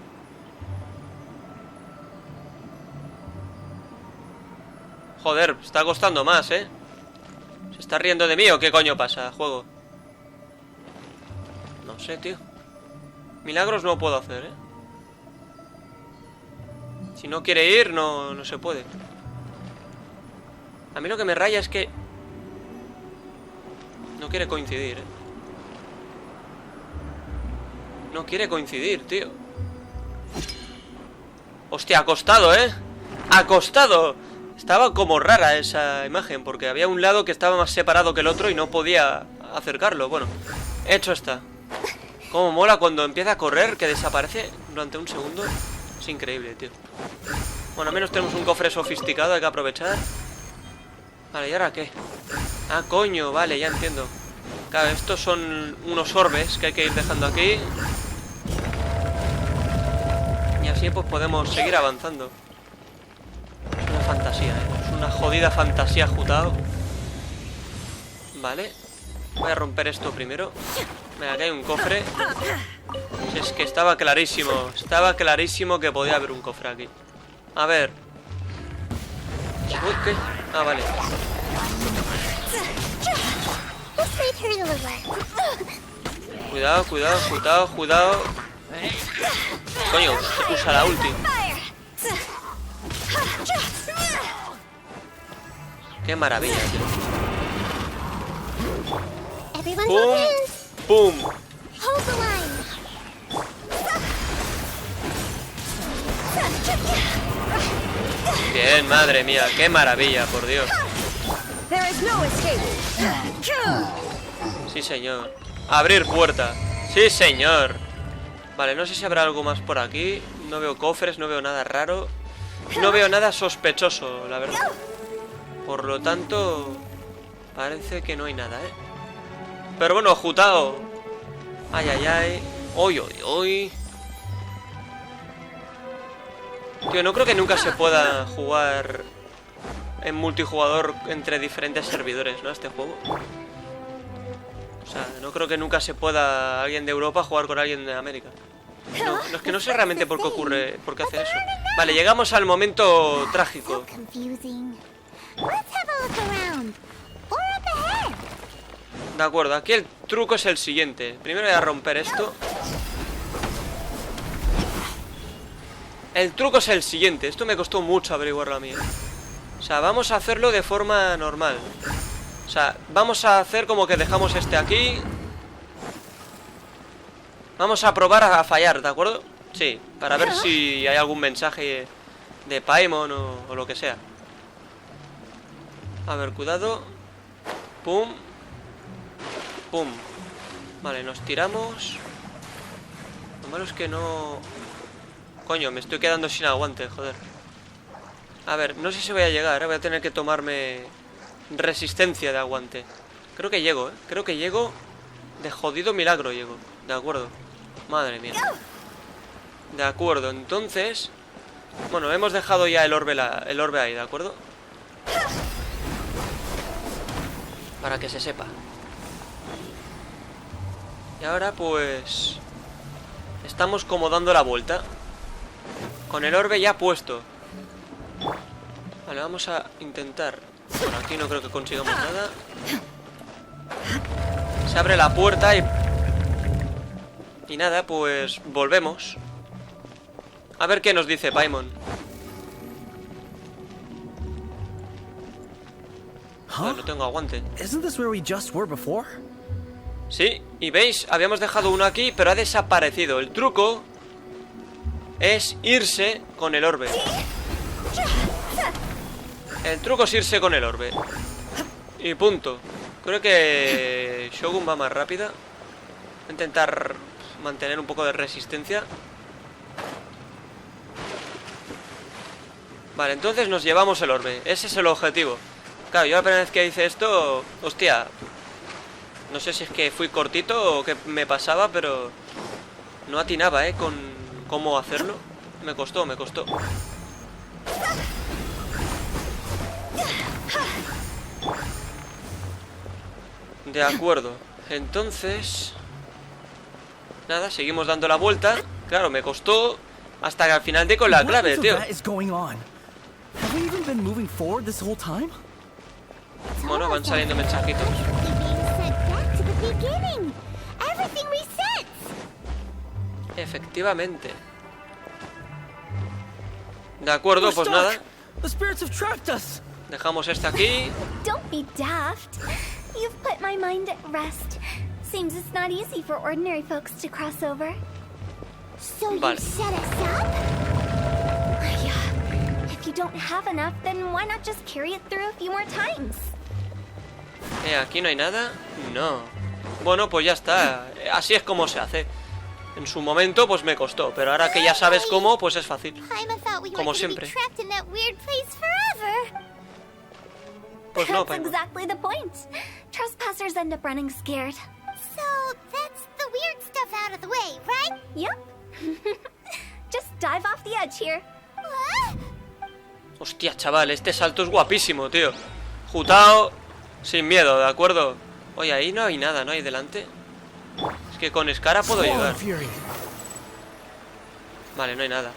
Joder, está costando más, ¿eh? ¿Se está riendo de mí o qué coño pasa, juego? No sé, tío. Milagros no puedo hacer, ¿eh? Si no quiere ir, no se puede. A mí lo que me raya es que no quiere coincidir, ¿eh? No quiere coincidir, tío. Hostia, acostado, ¿eh? Acostado. Estaba como rara esa imagen, porque había un lado que estaba más separado que el otro y no podía acercarlo. Bueno, hecho está. Como mola cuando empieza a correr, que desaparece durante un segundo. Es increíble, tío. Bueno, al menos tenemos un cofre sofisticado, hay que aprovechar. Vale, ¿y ahora qué? Ah, coño, vale, ya entiendo. Claro, estos son unos orbes que hay que ir dejando aquí. Y así pues podemos seguir avanzando. Es una fantasía, ¿eh? Es una jodida fantasía, Hu Tao. Vale. Voy a romper esto primero. Venga, aquí hay un cofre. Si es que estaba clarísimo. Estaba clarísimo que podía haber un cofre aquí. A ver. Uy, ¿qué? Ah, vale. Cuidado, cuidado, cuidado, cuidado. Coño, usa la ulti. Qué maravilla, tío. ¡Pum! ¡Pum! Bien, madre mía, qué maravilla, por Dios. Sí, señor. Abrir puerta. Sí, señor. Vale, no sé si habrá algo más por aquí. No veo cofres, no veo nada raro. No veo nada sospechoso, la verdad. Por lo tanto, parece que no hay nada, ¿eh? Pero bueno, Hu Tao. Ay, ay, ay. Uy, uy, uy. Tío, no creo que nunca se pueda jugar en multijugador entre diferentes servidores, ¿no? Este juego. O sea, no creo que nunca se pueda alguien de Europa jugar con alguien de América. No, es que no sé realmente por qué ocurre, por qué hacen eso. Vale, llegamos al momento trágico. De acuerdo, aquí el truco es el siguiente. Primero voy a romper esto. El truco es el siguiente. Esto me costó mucho averiguarlo a mí, ¿eh? O sea, vamos a hacerlo de forma normal. O sea, vamos a hacer como que dejamos este aquí. Vamos a probar a fallar, ¿de acuerdo? Sí, para ver si hay algún mensaje de Paimon o lo que sea. A ver, cuidado. Pum. Pum. Vale, nos tiramos. Lo malo es que no... Coño, me estoy quedando sin aguante, joder. A ver, no sé si voy a llegar, ¿eh? Voy a tener que tomarme resistencia de aguante. Creo que llego, ¿eh? Creo que llego. De jodido milagro llego. De acuerdo. Madre mía. De acuerdo, entonces... Bueno, hemos dejado ya el orbe ahí, ¿de acuerdo? Para que se sepa. Y ahora pues... Estamos como dando la vuelta. Con el orbe ya puesto. Vale, vamos a intentar. Por aquí no creo que consigamos nada. Se abre la puerta y nada, pues volvemos. A ver qué nos dice Paimon. Bueno, no tengo aguante. Sí, y veis, habíamos dejado uno aquí, pero ha desaparecido. El truco es irse con el orbe. El truco es irse con el orbe. Y punto. Creo que Shogun va más rápida. Voy a intentar mantener un poco de resistencia. Vale, entonces nos llevamos el orbe. Ese es el objetivo. Claro, yo la primera vez que hice esto... Hostia. No sé si es que fui cortito o qué me pasaba, pero... No atinaba, con cómo hacerlo. Me costó. De acuerdo. Entonces... Nada, seguimos dando la vuelta. Claro, me costó hasta que al final di con la clave, tío. Bueno, van saliendo mensajitos. Efectivamente. De acuerdo, pues nada. Dejamos este aquí. Don't be daft. You've put my mind at rest. Seems it's not easy for ordinary folks to cross over. So Vale. you set us up? Yeah. If you don't have enough, then why not just carry it through a few more times? Aquí no hay nada. No. Bueno, pues ya está. Así es como se hace. En su momento, pues me costó. Pero ahora que ya sabes cómo, pues es fácil. Como siempre. Pues no, That's exactly the point. Trespassers end up running scared. So that's the weird stuff out of the way, right? Yep. Just dive off the edge here. What? Hostia, chaval, este salto es guapísimo, tío. Hu Tao, sin miedo, ¿de acuerdo? Oye, ahí no hay nada, ¿no? Ahí delante. Es que con Escara puedo llegar. Vale, no hay nada.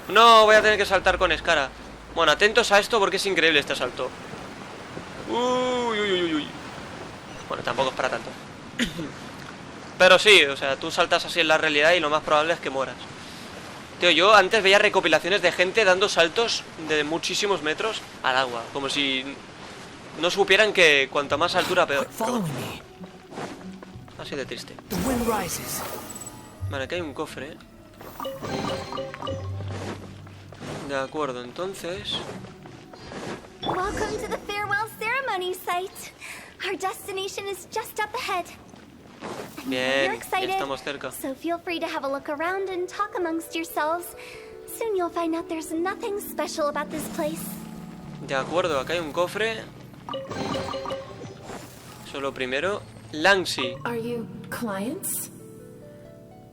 No, voy a tener que saltar con Escara. Bueno, atentos a esto porque es increíble este salto. Uy. Bueno, tampoco es para tanto. Pero sí, o sea, tú saltas así en la realidad y lo más probable es que mueras. Tío, yo antes veía recopilaciones de gente dando saltos de muchísimos metros al agua. Como si no supieran que cuanto más altura peor. Así de triste. Vale, aquí hay un cofre. De acuerdo, entonces... Welcome to the farewell ceremony site. Our destination is just up ahead. Bien, You're excited, ya estamos cerca. so feel free to have a look around and talk amongst yourselves. Soon you'll find out there's nothing special about this place. De acuerdo, acá hay un cofre. Solo primero, Lancy. Are you clients?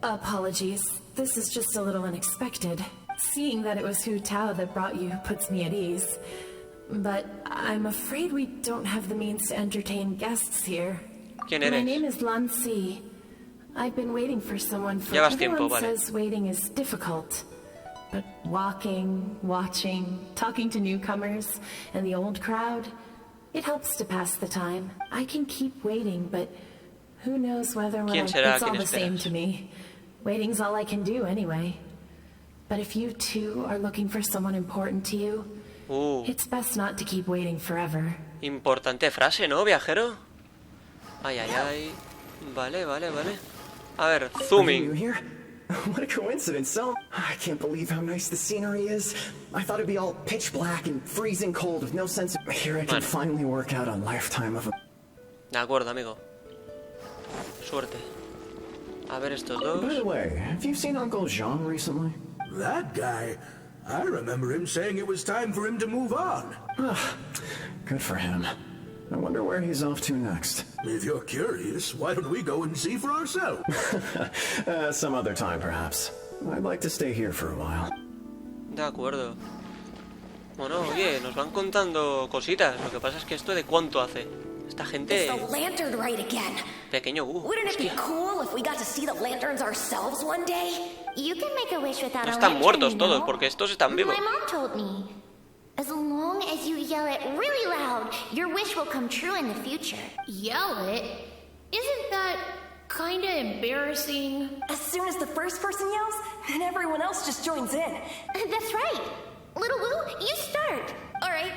Apologies. This is just a little unexpected. Seeing that it was Hu Tao that brought you puts me at ease. But I'm afraid we don't have the means to entertain guests here. ¿Quién My eres? name is Lan Si. I've been waiting for someone for Llevas everyone tiempo, vale. says waiting is difficult. But walking, watching, talking to newcomers and the old crowd, it helps to pass the time. I can keep waiting, but who knows whether ¿Quién será? it's all ¿Quién the same esperas? to me. Waiting's all I can do anyway. But if you too are looking for someone important to you, it's best not to keep waiting forever. Importante frase, ¿no, viajero? Ay. Vale. A ver, zooming. Are you here? What a coincidence, so... I can't believe how nice the scenery is. I thought it'd be all pitch black and freezing cold with no sense of... Here I can finally work out a lifetime of... De acuerdo, amigo. Suerte. A ver estos dos. By the way, have you seen Uncle Jean recently? That guy? I remember him saying it was time for him to move on. Good for him. I wonder where he's off to next. If you're curious, why don't we go and see for ourselves? Some other time, perhaps. I'd like to stay here for a while. De acuerdo. Bueno, oye, nos van contando cositas. Lo que pasa es que esto de cuánto hace. Esta gente... It's the lantern rite again. Pequeño Wouldn't it be cool if we got to see the lanterns ourselves one day? You can make a wish without No a están lantern, muertos you todos, know? porque estos están vivos. My mom told me. As long as you yell it really loud, your wish will come true in the future. Yell it? Isn't that kinda embarrassing? As soon as the first person yells, then everyone else just joins in. That's right. Little Wu, you start. All right,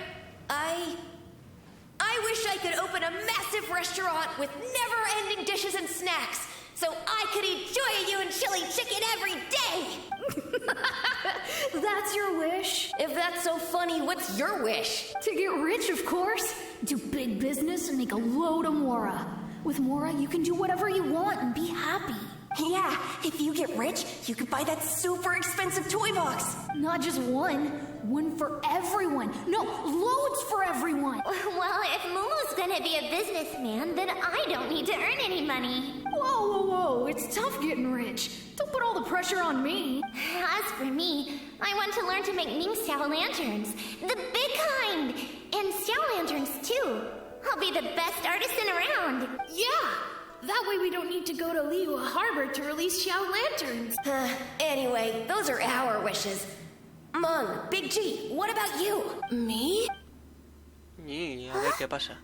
I wish I could open a massive restaurant with never-ending dishes and snacks, so I could eat joy and chili chicken every day. That's your wish? If that's so funny, what's your wish? To get rich, of course. Do big business and make a load of Mora. With Mora, you can do whatever you want and be happy. Yeah, if you get rich, you could buy that super expensive toy box. Not just one. One for everyone. No, loads for everyone. Well, if Momo's gonna be a businessman, then I don't need to earn any money. Whoa, whoa, whoa. It's tough getting rich. Don't put all the pressure on me. As for me, I want to learn to make Ming-style lanterns. The big kind. And style lanterns, too. I'll be the best artisan around. Yeah! That way we don't need to go to Liyue Harbor to release Xiao lanterns. Anyway, those are our wishes. Mung, Big G, what about you? Me? Y a ver qué pasa.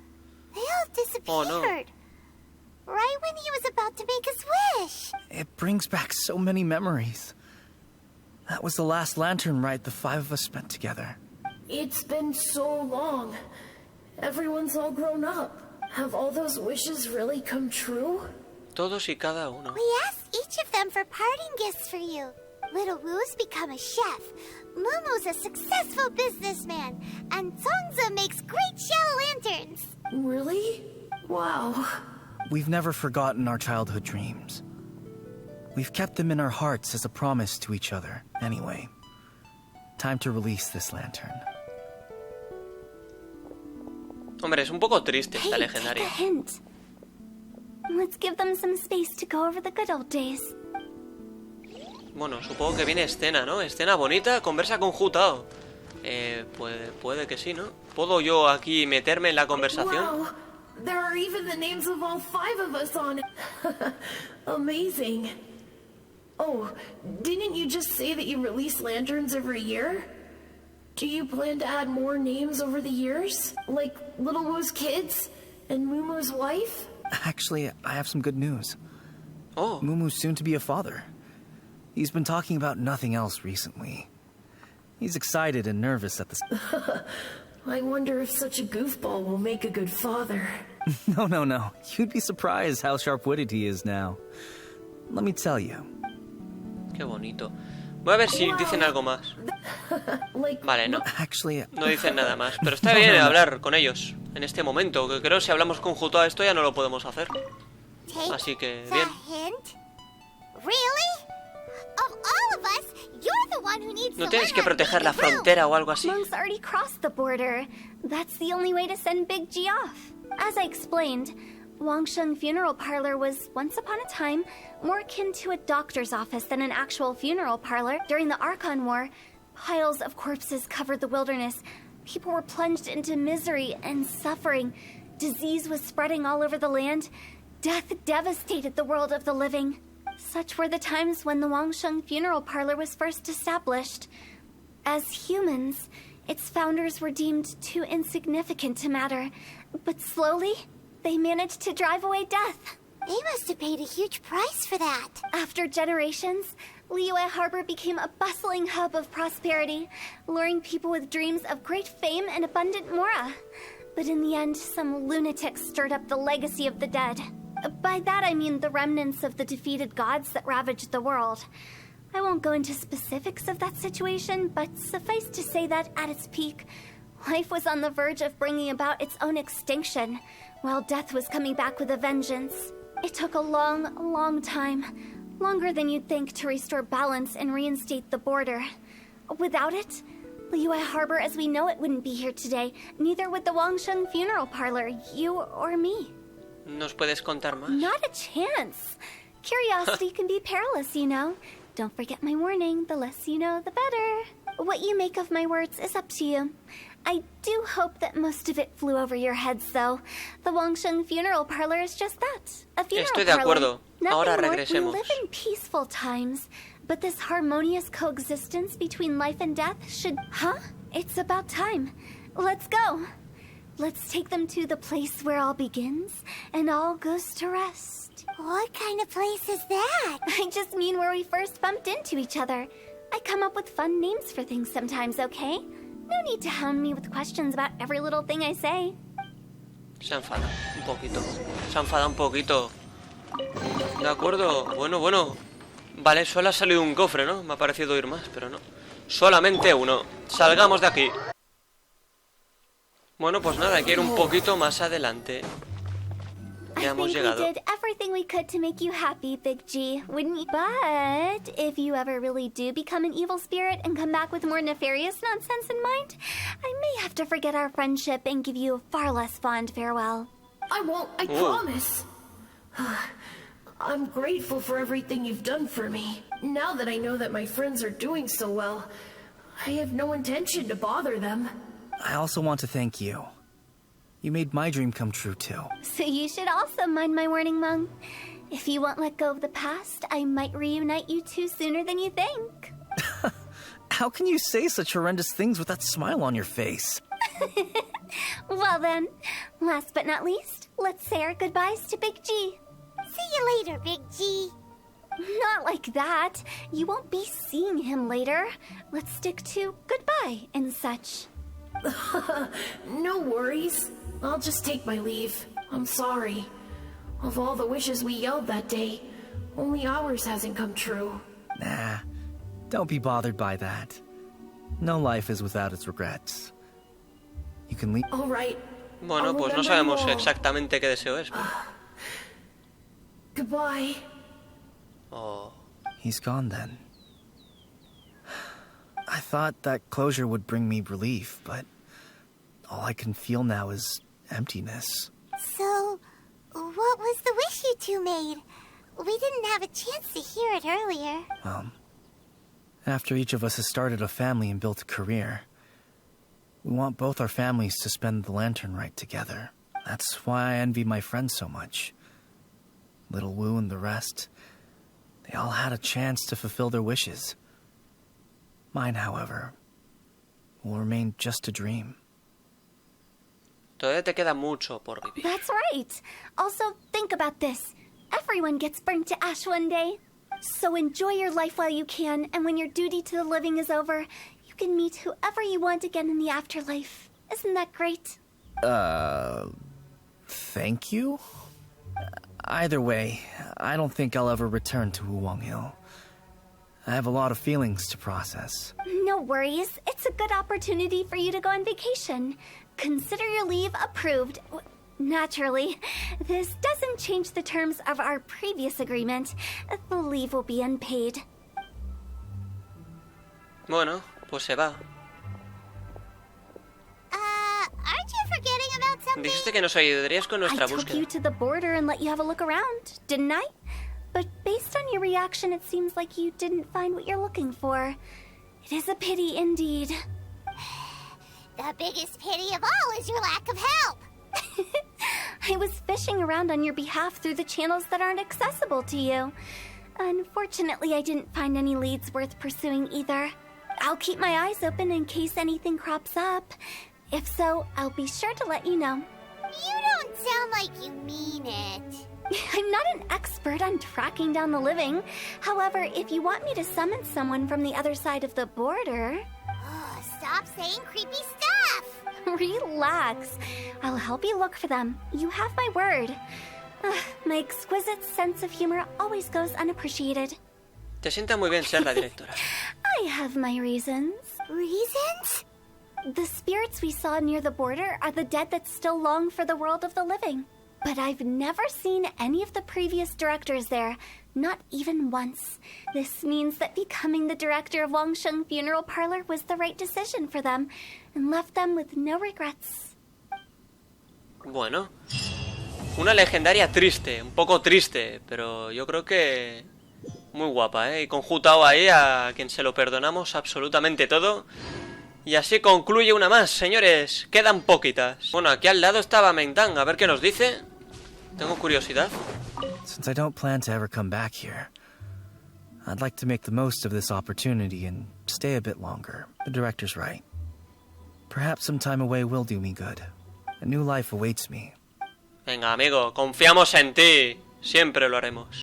They all disappeared. Oh, no. Right when he was about to make his wish. It brings back so many memories. That was the last lantern ride the 5 of us spent together. It's been so long. Everyone's all grown up. Have all those wishes really come true? Todos y cada uno. We asked each of them for parting gifts for you. Little Wu's become a chef. Momo's a successful businessman. And Songza makes great shell lanterns. Really? Wow. We've never forgotten our childhood dreams. We've kept them in our hearts as a promise to each other. Anyway, time to release this lantern. Hombre, es un poco triste esta Hey, legendaria. take a hint. Let's give them some space to go over the good old days. Bueno, supongo que viene escena, ¿no? Escena bonita, conversa con Hu Tao. Puede que sí, ¿no? ¿Puedo yo aquí meterme en la conversación? Wow. There are even the names of all 5 of us on it. Amazing. Oh, didn't you just say that you release lanterns every year? Do you plan to add more names over the years? Like Little Wu's kids and Mumu's wife? Actually, I have some good news. Oh. Mumu's soon to be a father. He's been talking about nothing else recently. He's excited and nervous at the... I wonder if such a goofball will make a good father. No. You'd be surprised how sharp-witted he is now. Let me tell you. Qué bonito. Voy a ver si dicen algo más. Vale, no. No dicen nada más. Pero está bien hablar con ellos en este momento, que creo que si hablamos con Hu Tao esto ya no lo podemos hacer. Así que, bien. ¿No tienes que proteger la frontera o algo así? Mung's already crossed the border. That's the only way to send Big G off. As I explained, Wangsheng Funeral Parlor was, once upon a time, more akin to a doctor's office than an actual funeral parlor. During the Archon War, piles of corpses covered the wilderness. People were plunged into misery and suffering. Disease was spreading all over the land. Death devastated the world of the living. Such were the times when the Wangsheng Funeral Parlor was first established. As humans, its founders were deemed too insignificant to matter, but slowly, they managed to drive away death. They must have paid a huge price for that. After generations, Liyue Harbor became a bustling hub of prosperity, luring people with dreams of great fame and abundant mora. But in the end, some lunatics stirred up the legacy of the dead. By that I mean the remnants of the defeated gods that ravaged the world. I won't go into specifics of that situation, but suffice to say that at its peak, life was on the verge of bringing about its own extinction, while death was coming back with a vengeance. It took a long time, longer than you'd think, to restore balance and reinstate the border. Without it, Liyue Harbor as we know it wouldn't be here today, neither would the Wangsheng Funeral Parlor, you or me. ¿Nos puedes contar más? Not a chance. Curiosity can be perilous, you know. Don't forget my warning. The less you know, the better. What you make of my words is up to you. I do hope that most of it flew over your heads, though. The Wangsheng Funeral Parlor is just that. A funeral Estoy de acuerdo. Ahora regresemos. We live in peaceful times, but this harmonious coexistence between life and death should... Huh? It's about time. Let's go. Let's take them to the place where all begins and all goes to rest. What kind of place is that? I just mean where we first bumped into each other. I come up with fun names for things sometimes, okay? No need to hound me with questions about every little thing I say. Se enfada un poquito. Se enfada un poquito. De acuerdo. Bueno. Vale, solo ha salido un cofre, ¿no? Me ha parecido ir más, pero no. Solamente uno. Salgamos de aquí. Bueno, pues nada, hay que ir un poquito más adelante. Ya hemos llegado. We did everything we could to make you happy, Big G, wouldn't you? But if you ever really do become an evil spirit and come back with more nefarious nonsense in mind, I may have to forget our friendship and give you a far less fond farewell. I won't, I promise. I'm grateful for everything you've done for me. Now that I know that my friends are doing so well, I have no intention to bother them. I also want to thank you. You made my dream come true, too. So you should also mind my warning, Mung. If you won't let go of the past, I might reunite you two sooner than you think. How can you say such horrendous things with that smile on your face? Well then, last but not least, let's say our goodbyes to Big G. See you later, Big G. Not like that. You won't be seeing him later. Let's stick to goodbye and such. No worries. I'll just take my leave. I'm sorry. Of all the wishes we yelled that day, only ours hasn't come true. Nah, don't be bothered by that. No life is without its regrets. You can leave. All right. Bueno, pues no sabemos exactamente qué deseo es. Goodbye. Oh. He's gone then. I thought that closure would bring me relief, but all I can feel now is emptiness. So, what was the wish you two made? We didn't have a chance to hear it earlier. After each of us has started a family and built a career, we want both our families to spend the lantern rite together. That's why I envy my friends so much. Little Wu and the rest, they all had a chance to fulfill their wishes. Mine, however, will remain just a dream. Todavía te queda mucho por vivir. That's right. Also, think about this. Everyone gets burnt to ash one day. So enjoy your life while you can, and when your duty to the living is over, you can meet whoever you want again in the afterlife. Isn't that great? Thank you? Either way, I don't think I'll ever return to Wuwang Hill. I have a lot of feelings to process. No worries. It's a good opportunity for you to go on vacation. Consider your leave approved. Naturally, this doesn't change the terms of our previous agreement. The leave will be unpaid. Bueno, pues se va. Aren't you forgetting about something? Dijiste que nos ayudarías con nuestra I took búsqueda. you to the border and let you have a look around, didn't I? But based on your reaction, it seems like you didn't find what you're looking for. It is a pity indeed. The biggest pity of all is your lack of help. I was fishing around on your behalf through the channels that aren't accessible to you. Unfortunately, I didn't find any leads worth pursuing either. I'll keep my eyes open in case anything crops up. If so, I'll be sure to let you know. You don't sound like you mean it. I'm not an expert on tracking down the living. However, if you want me to summon someone from the other side of the border... Oh, stop saying creepy stuff! Relax. I'll help you look for them. You have my word. My exquisite sense of humor always goes unappreciated. Te sienta muy bien ser la directora. I have my reasons. Reasons? The spirits we saw near the border are the dead that still long for the world of the living. But I've never seen any of the previous directors there, not even once. This means that becoming the director of Wangsheng Funeral Parlor was the right decision for them, and left them with no regrets. Bueno, una legendaria triste, un poco triste, pero yo creo que muy guapa, ¿eh? Y con Hu Tao ahí, a quien se lo perdonamos absolutamente todo. Y así concluye una más, señores. Quedan poquitas. Bueno, aquí al lado estaba Mengtang. A ver qué nos dice. Tengo curiosidad. Since I don't plan to ever come back here, I'd like to make the most of this opportunity and stay a bit longer. The director's right. Perhaps some time away will do me good. A new life awaits me. Venga, amigo, confiamos en ti. Siempre lo haremos.